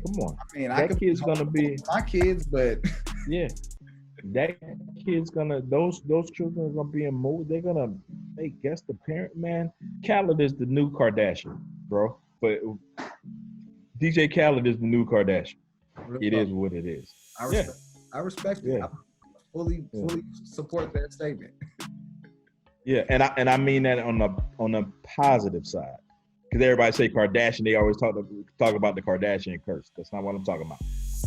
Come on. I mean, that kid's gonna be my kids, but yeah, that kid's gonna those children are gonna be in mood. They're gonna guess the parent, man. Khaled is the new Kardashian, bro. But DJ Khaled is the new Kardashian. It is what it is. I respect it. Yeah. I fully support that statement. Yeah, and I mean that on a positive side. because everybody say Kardashian, they always talk about the Kardashian curse. That's not what I'm talking about.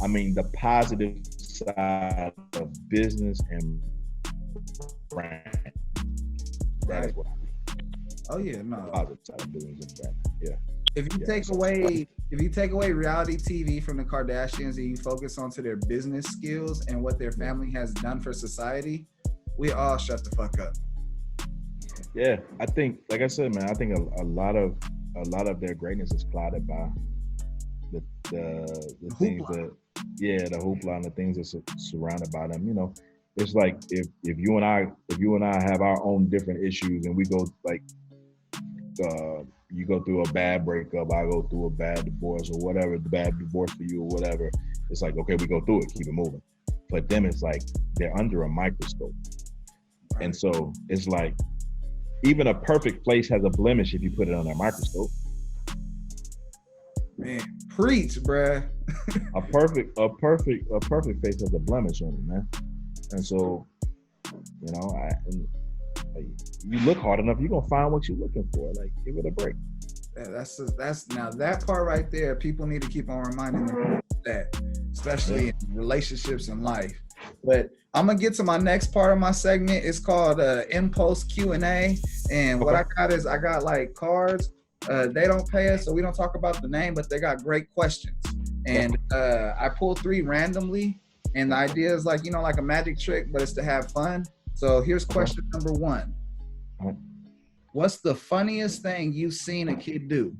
I mean the positive side of business and brand. That is what I mean. Oh yeah, no. Positive side of business and brand. Yeah. If you take away reality TV from the Kardashians and you focus onto their business skills and what their family has done for society, we all shut the fuck up. Yeah, I think, like I said, man, I think a lot of their greatness is clouded by the things that, the hoopla and the things that's surrounded by them. You know, it's like if you and I have our own different issues and we go like, you go through a bad breakup, I go through a bad divorce or whatever, the bad divorce for you or whatever. It's like, okay, we go through it, keep it moving. But them, it's like they're under a microscope, and so it's like, even a perfect face has a blemish if you put it under a microscope. Man, preach, bruh. a perfect face has a blemish on it, man. And so, you know, you look hard enough, you're gonna find what you're looking for. Like, give it a break. Yeah, that's now that part right there. People need to keep on reminding them that, especially in relationships and life. But I'm gonna get to my next part of my segment. It's called Impulse Q&A, and what I got like cards. They don't pay us, so we don't talk about the name, but they got great questions. And I pulled 3 randomly, and the idea is like, you know, like a magic trick, but it's to have fun. So here's question number 1. What's the funniest thing you've seen a kid do?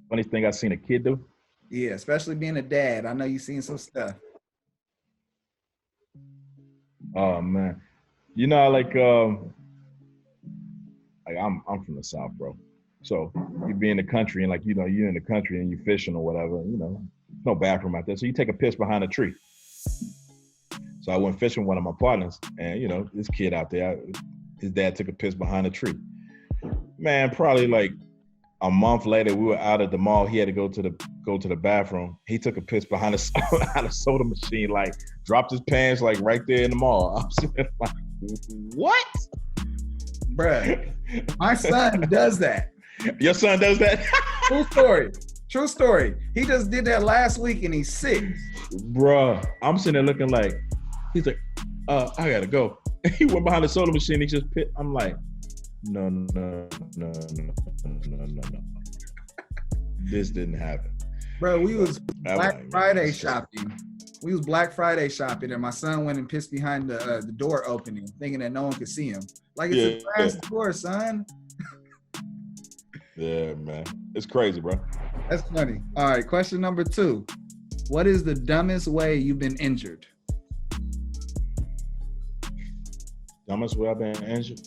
Funniest thing I've seen a kid do? Yeah, especially being a dad. I know you've seen some stuff. Oh man, you know, like I'm from the South, bro. So you be in the country and like, you know, you're in the country and you fishing or whatever, you know, no bathroom out there. So you take a piss behind a tree. So I went fishing with one of my partners, and you know, this kid out there, his dad took a piss behind a tree. Man, probably like a month later, we were out at the mall. He had to go to the bathroom. He took a piss behind a soda machine, like dropped his pants like right there in the mall. I'm sitting like, what? Bruh, my son does that. Your son does that? True story. He just did that last week and he's 6. Bruh, I'm sitting there looking like, he's like, I gotta go. He went behind the soda machine. He just pit. I'm like, no. This didn't happen. Bro, we was Black Friday shopping. And my son went and pissed behind the door opening, thinking that no one could see him. Like, it's a glass door, son. Yeah, man. It's crazy, bro. That's funny. All right, question number 2. What is the dumbest way you've been injured? Dumbest way I've been injured?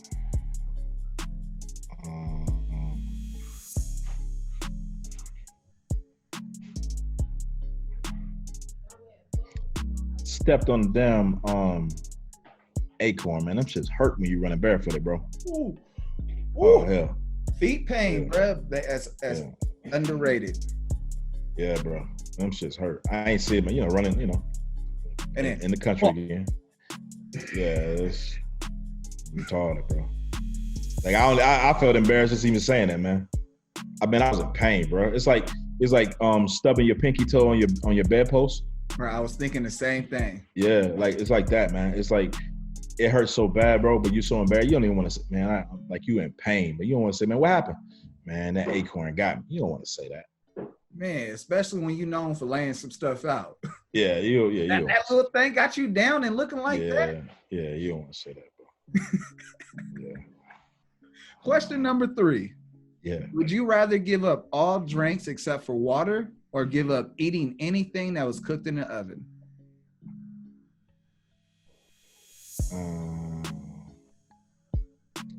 Stepped on the damn acorn, man. Them shits hurt when you running barefooted, bro. Ooh. Oh, hell. Feet pain, bro. That's underrated. Yeah, bro. Them shits hurt. I ain't see it, man. You know, running, you know, in the country again. Yeah, it's retarded, bro. Like I felt embarrassed just even saying that, man. I was in pain, bro. It's like stubbing your pinky toe on your bedpost. Bro, I was thinking the same thing. Yeah, like it's like that, man. It's like it hurts so bad, bro, but you're so embarrassed. You don't even want to say, man, like you in pain, but you don't want to say, man, what happened? Man, that acorn got me. You don't want to say that. Man, especially when you're known for laying some stuff out. Yeah, that little thing got you down and looking like that. Yeah, you don't want to say that, bro. Yeah. Question number 3. Yeah. Would you rather give up all drinks except for water, or give up eating anything that was cooked in the oven?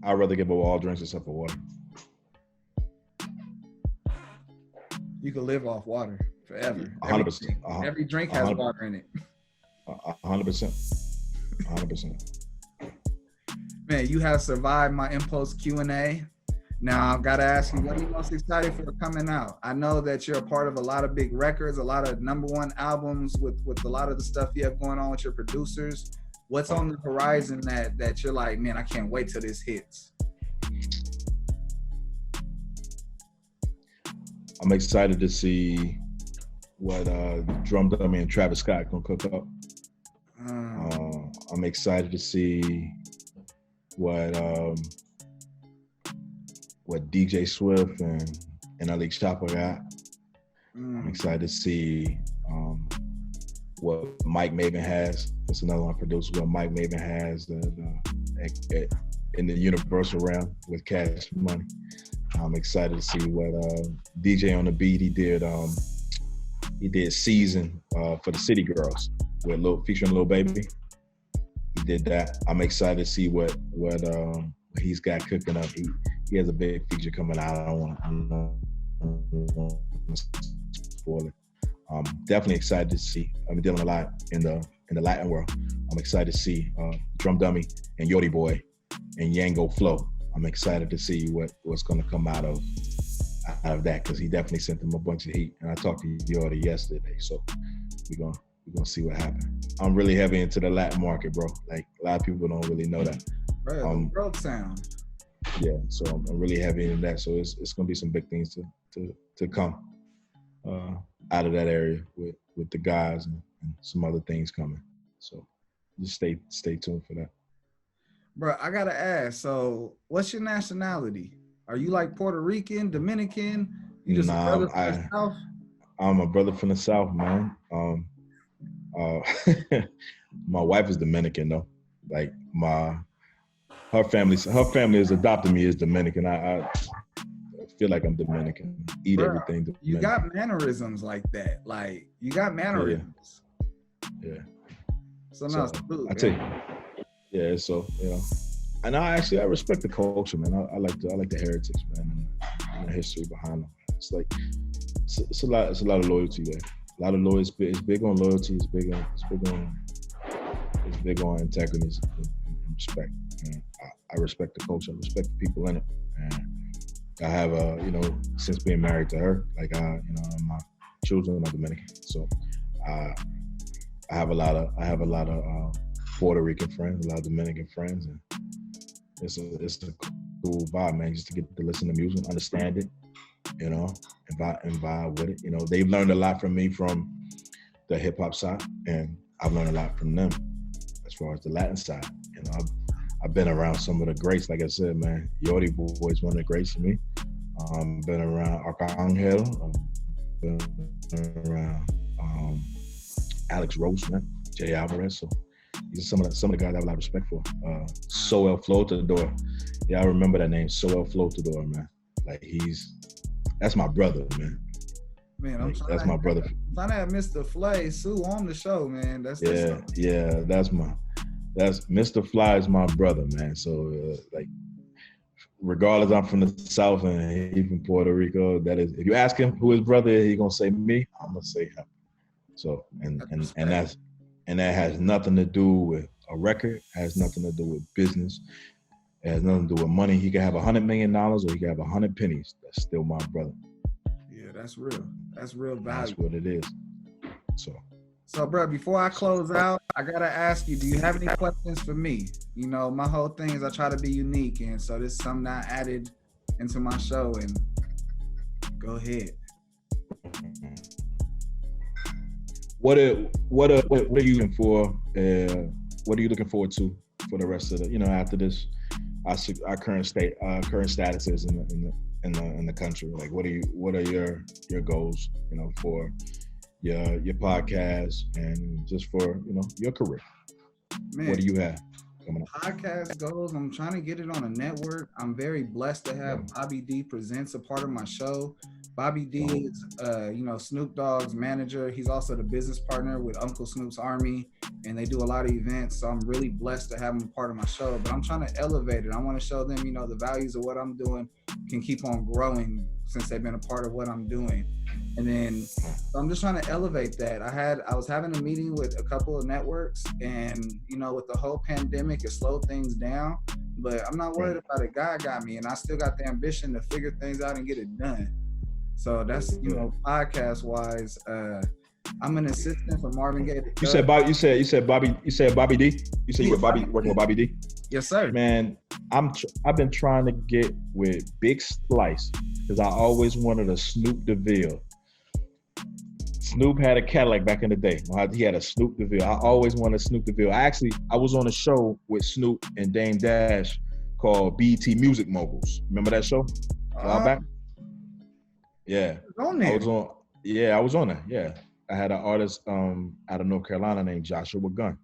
I'd rather give up all drinks except for water. You can live off water forever. 100%. Every drink has water in it. 100%. 100%. Man, you have survived my Impulse Q&A. Now, I've got to ask you, what are you most excited for coming out? I know that you're a part of a lot of big records, a lot of #1 albums with a lot of the stuff you have going on with your producers. What's on the horizon that you're like, man, I can't wait till this hits? I'm excited to see what Drum Dummy and Travis Scott gonna cook up. I'm excited to see what DJ Swift and NLE Choppa got. I'm excited to see what Mike Maven has. That's another one produced. What Mike Maven has in the Universal realm with Cash Money. I'm excited to see what DJ on the beat he did Season for the City Girls with featuring Lil Baby. He did that. I'm excited to see what he's got cooking up. He has a big feature coming out. I don't want to spoil it. Definitely excited to see. I've been dealing a lot in the Latin world. I'm excited to see Drum Dummy and Yachty Boy and Yango Flow. I'm excited to see what's going to come out of that, because he definitely sent them a bunch of heat. And I talked to Yachty yesterday, so we're gonna see what happens. I'm really heavy into the Latin market, bro. Like, a lot of people don't really know that. Bro, world sound. Yeah, so I'm really heavy into that. So it's gonna be some big things to come out of that area with the guys and some other things coming. So just stay tuned for that. Bro, I gotta ask, so what's your nationality? Are you like Puerto Rican, Dominican? You just a brother from the South? I'm a brother from the South, man. My wife is Dominican though. Like her family has adopted me as Dominican. I feel like I'm Dominican. Eat everything Dominican. You got mannerisms like that. Like, you got mannerisms. Yeah. So now I tell you. Yeah, so and I respect the culture, man. I like the heritage, man, and the history behind them. It's like it's a lot of loyalty there. A lot of loyalty. It's big on loyalty. It's big on integrity and respect. And I respect the culture. I respect the people in it. And I have since being married to her, like my children are Dominican, so I have a lot of Puerto Rican friends, a lot of Dominican friends, and it's a cool vibe, man. Just to get to listen to music, understand it, and vibe with it. They've learned a lot from me from the hip hop side, and I've learned a lot from them as far as the Latin side. I've been around some of the greats, like I said, man. Yachty Boy is one of the greats for me. Been around Arcangel, been around Alex Rose, man, Jay Alvarez. So these are some of the guys I have a lot of respect for. Sou El Flotador. Yeah, I remember that name, Sou El Flotador, man. Like, that's my brother, man. Man, that's my brother. I'm trying to have Mr. Flay Sue on the show, man. That's Mr. Fly is my brother, man. So regardless, I'm from the South and he's from Puerto Rico. That is, if you ask him who his brother is, he's gonna say me. I'm gonna say him. So and that has nothing to do with a record. Has nothing to do with business. It has nothing to do with money. He can have $100 million or he can have 100 pennies. That's still my brother. Yeah, that's real. That's real value. That's what it is. So, bro, before I close out, I gotta ask you: do you have any questions for me? My whole thing is I try to be unique, and so this is something I added into my show. And go ahead. What are you looking for? What are you looking forward to for the rest of the after this? Our current statuses in the country. Like, what are your goals? For your podcast and just for your career. Man, what do you have coming up? Podcast goals. I'm trying to get it on a network. I'm very blessed to have Bobby D Presents a part of my show. Bobby D is Snoop Dogg's manager. He's also the business partner with Uncle Snoop's Army, and they do a lot of events. So I'm really blessed to have him a part of my show. But I'm trying to elevate it. I want to show them, the values of what I'm doing can keep on growing since they've been a part of what I'm doing. And then so I'm just trying to elevate that. I was having a meeting with a couple of networks, and with the whole pandemic, it slowed things down. But I'm not worried about it. God got me, and I still got the ambition to figure things out and get it done. So that's podcast wise. I'm an assistant for Marvin Gaye. You said Bobby D. You said you were working with Bobby D. Yes, sir. Man, I've been trying to get with Big Slice because I always wanted a Snoop DeVille. Snoop had a Cadillac back in the day. He had a Snoop DeVille. I always wanted a Snoop DeVille. I was on a show with Snoop and Dame Dash called BET Music Moguls. Remember that show? A while back? Yeah. On there. I was on there. Yeah. I had an artist out of North Carolina named Joshua Gunn.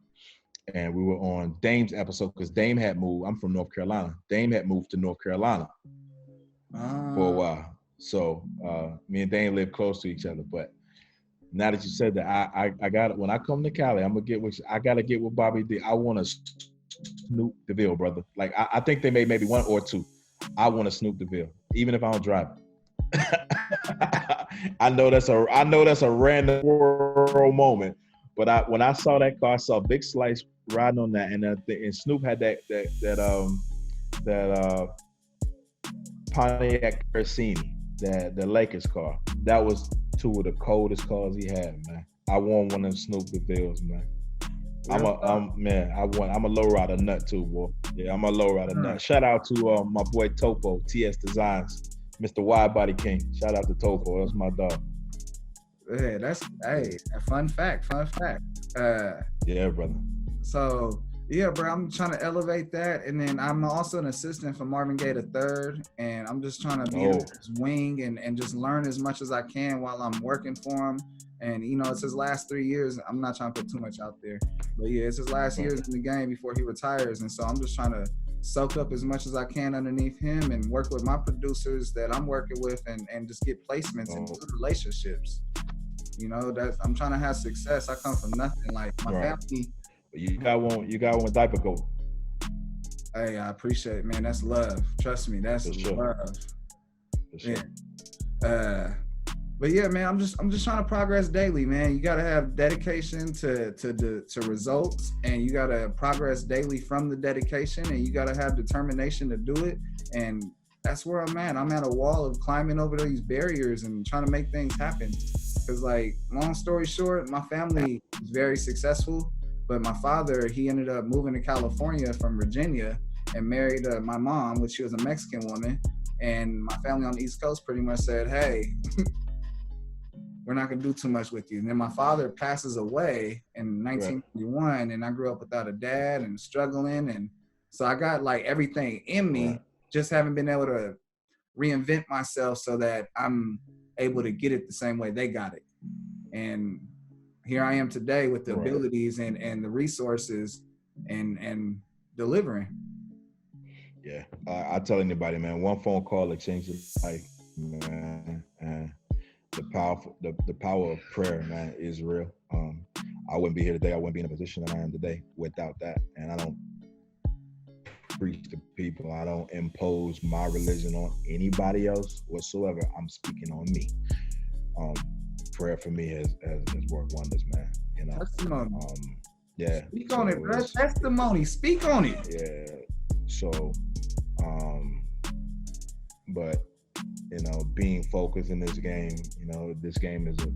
And we were on Dame's episode because Dame had moved. I'm from North Carolina. Dame had moved to North Carolina for a while. So me and Dame lived close to each other. But now that you said that, I got it. When I come to Cali, I gotta get with Bobby D. I want a Snoop DeVille, brother. Like I think they made maybe one or two. I want a Snoop DeVille, even if I don't drive it. I know that's a random world moment, but when I saw that car, I saw Big Slice riding on that, and Snoop had that Pontiac Cassini, the Lakers car. That was two of the coldest cars he had, man. I want one of them Snoop DeVilles, man. I'm a low rider nut too, boy. Yeah, I'm a low rider nut. Shout out to my boy Topo, TS Designs, Mr. Wide Body King. Shout out to Topo, that's my dog. Yeah, that's a fun fact. Yeah, brother. So yeah, bro, I'm trying to elevate that, and then I'm also an assistant for Marvin Gaye III, and I'm just trying to be in his wing and just learn as much as I can while I'm working for him. And you know, it's his last 3 years. I'm not trying to put too much out there, but yeah, it's his last years in the game before he retires, and so I'm just trying to soak up as much as I can underneath him and work with my producers that I'm working with, and just get placements and good relationships. You know, I'm trying to have success. I come from nothing. Like my family. You got one with Diapergoat. Hey, I appreciate it, man. That's love. Trust me, that's love. For sure. Yeah. But yeah, man, I'm just trying to progress daily, man. You gotta have dedication to results, and you gotta progress daily from the dedication, and you gotta have determination to do it. And that's where I'm at. I'm at a wall of climbing over these barriers and trying to make things happen. Cause like, long story short, my family is very successful. But my father, he ended up moving to California from Virginia and married my mom, which she was a Mexican woman. And my family on the East Coast pretty much said, hey, we're not gonna do too much with you. And then my father passes away in 1991, and I grew up without a dad and struggling. And so I got like everything in me, just haven't been able to reinvent myself so that I'm able to get it the same way they got it. And here I am today with the abilities and the resources and delivering. Yeah, I tell anybody, man, one phone call that changes life, man. And the power of prayer, man, is real. I wouldn't be here today. I wouldn't be in the position that I am today without that. And I don't preach to people. I don't impose my religion on anybody else whatsoever. I'm speaking on me. Prayer for me has worked wonders, man. You know. Testimony. Yeah. Speak on it, bro. Testimony. Speak on it. Yeah. So, but you know, being focused in this game, you know, this game is a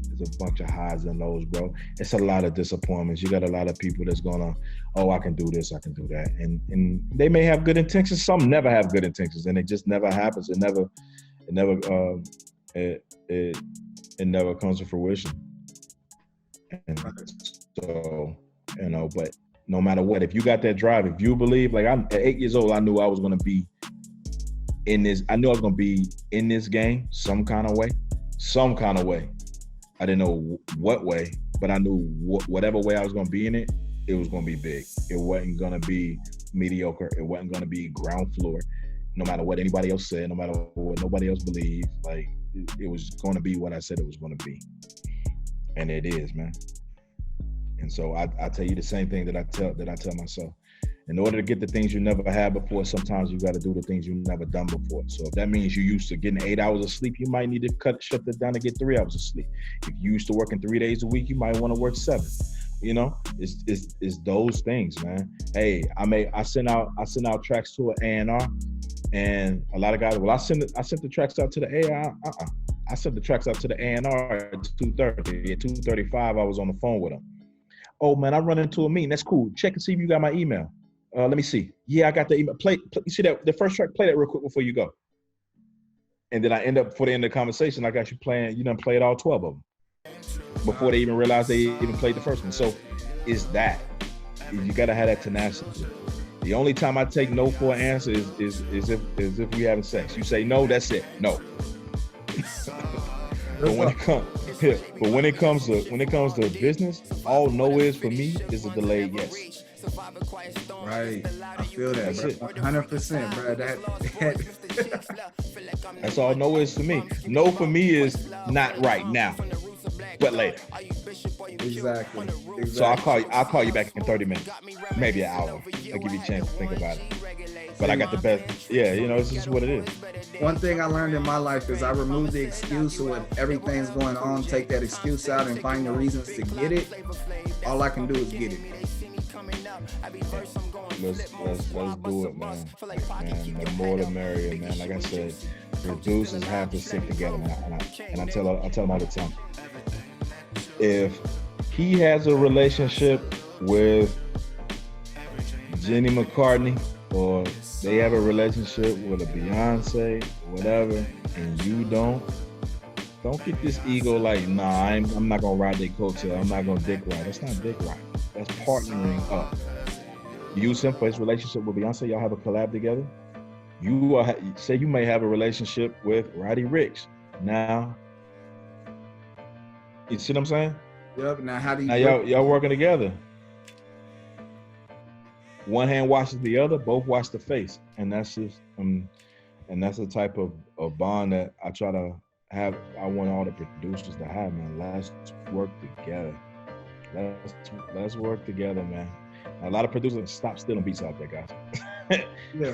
bunch of highs and lows, bro. It's a lot of disappointments. You got a lot of people that's gonna, oh, I can do this, I can do that, and they may have good intentions. Some never have good intentions, and it just never happens. It never comes to fruition. And so, you know, but no matter what, if you got that drive, if you believe, like I'm at 8 years old, I knew I was gonna be in this. I knew I was gonna be in this game some kind of way. I didn't know what way, but I knew whatever way I was gonna be in it, it was gonna be big. It wasn't gonna be mediocre. It wasn't gonna be ground floor. No matter what anybody else said, no matter what nobody else believed, like it was going to be what I said it was going to be. And it is, man. And so I tell you the same thing that I tell myself. In order to get the things you never had before, sometimes you got to do the things you've never done before. So if that means you're used to getting 8 hours of sleep, you might need to shut that down and get 3 hours of sleep. If you're used to working 3 days a week, you might want to work 7. You know, it's those things, man. Hey, I sent out tracks to an A&R, and a lot of guys, well, I sent the tracks out to the A&R. I sent the tracks out to the A&R at 2:30. At 2:35, I was on the phone with him. Oh man, I run into a meeting. That's cool. Check and see if you got my email. Let me see. Yeah, I got the email. Play. You see that the first track? Play that real quick before you go. And then I end up, before the end of the conversation, I got you playing, you done played all 12 of them before they even realized they even played the first one. So it's that. You got to have that tenacity. The only time I take no for an answer is if we having sex. You say no, that's it. No. But when it comes to business, all no is for me is a delayed yes. Right, I feel that. That's it. 100%, bro. That's all no is for me. No for me is not right now, but later. Exactly. So I'll call you back in 30 minutes, maybe an hour. I'll give you a chance to think about it. But I got the best. Yeah, it's just what it is. One thing I learned in my life is I remove the excuse. So when everything's going on, take that excuse out and find the reasons to get it. All I can do is get it. Let's do it, man. Man, the more the merrier, man. Like I said, producers have to stick together, man. And I tell them all the time, if he has a relationship with Jenny McCartney, or they have a relationship with a Beyonce, or whatever, and you don't get this ego like, nah, I'm not gonna ride their coattail. I'm not gonna dick ride. That's not dick ride. That's partnering up. Use him for his relationship with Beyonce. Y'all have a collab together. You say you may have a relationship with Roddy Ricch. Now, you see what I'm saying? Yep. Now, how do you? Now y'all working together. One hand washes the other. Both wash the face, and that's just and that's the type of bond that I try to have. I want all the producers to have, man. Let's work together. Let's work together, man. A lot of producers stop stealing beats out there, guys. Yeah,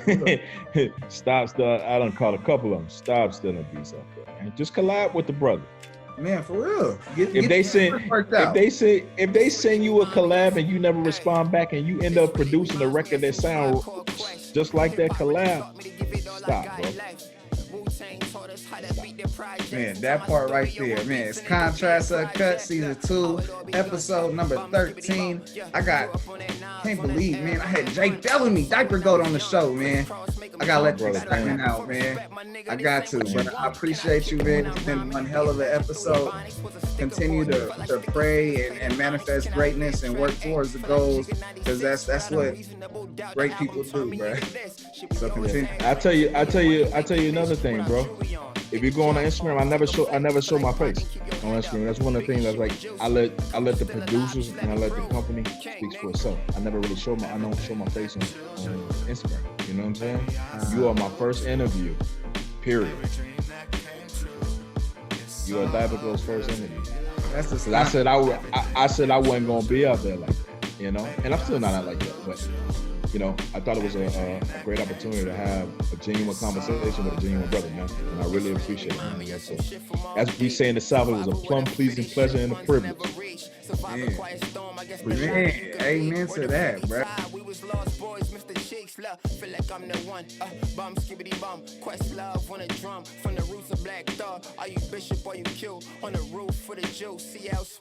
stop stealing. I done caught a couple of them. Stop stealing beats out there, and just collab with the brother. Man, for real. If they send you a collab and you never respond back, and you end up producing a record that sound just like that collab, stop, bro. Man, that part right there, man. It's Contrast Uncut Season 2, episode number 13. Can't believe, man, I had J Bellamy Diapergoat on the show, man. I gotta let this segment out, man. I got to, but I appreciate you, man. It's been one hell of an episode. Continue to pray and manifest greatness and work towards the goals, because that's what great people do, bro. So continue. I tell you another thing, bro. If you go on Instagram, I never show my face on Instagram. That's one of the things that's like, I let the producers and I let the company speak for itself. I don't show my face on Instagram. You know what I'm saying? You are my first interview, period. You are Diapergoat's first interview. That's the I said I wasn't gonna be out there like that, and I'm still not out like that, but I thought it was a great opportunity to have a genuine conversation with a genuine brother, man. And I really appreciate it, man. As we say in the South, it was a plum pleasing pleasure and a privilege. Man, amen to that, bro. Feel like I'm the one. Bum skibbity bum. Quest love on a drum. From the roots of Black Thought. Are you bishop or you kill? On the roof for the juice. See how smooth.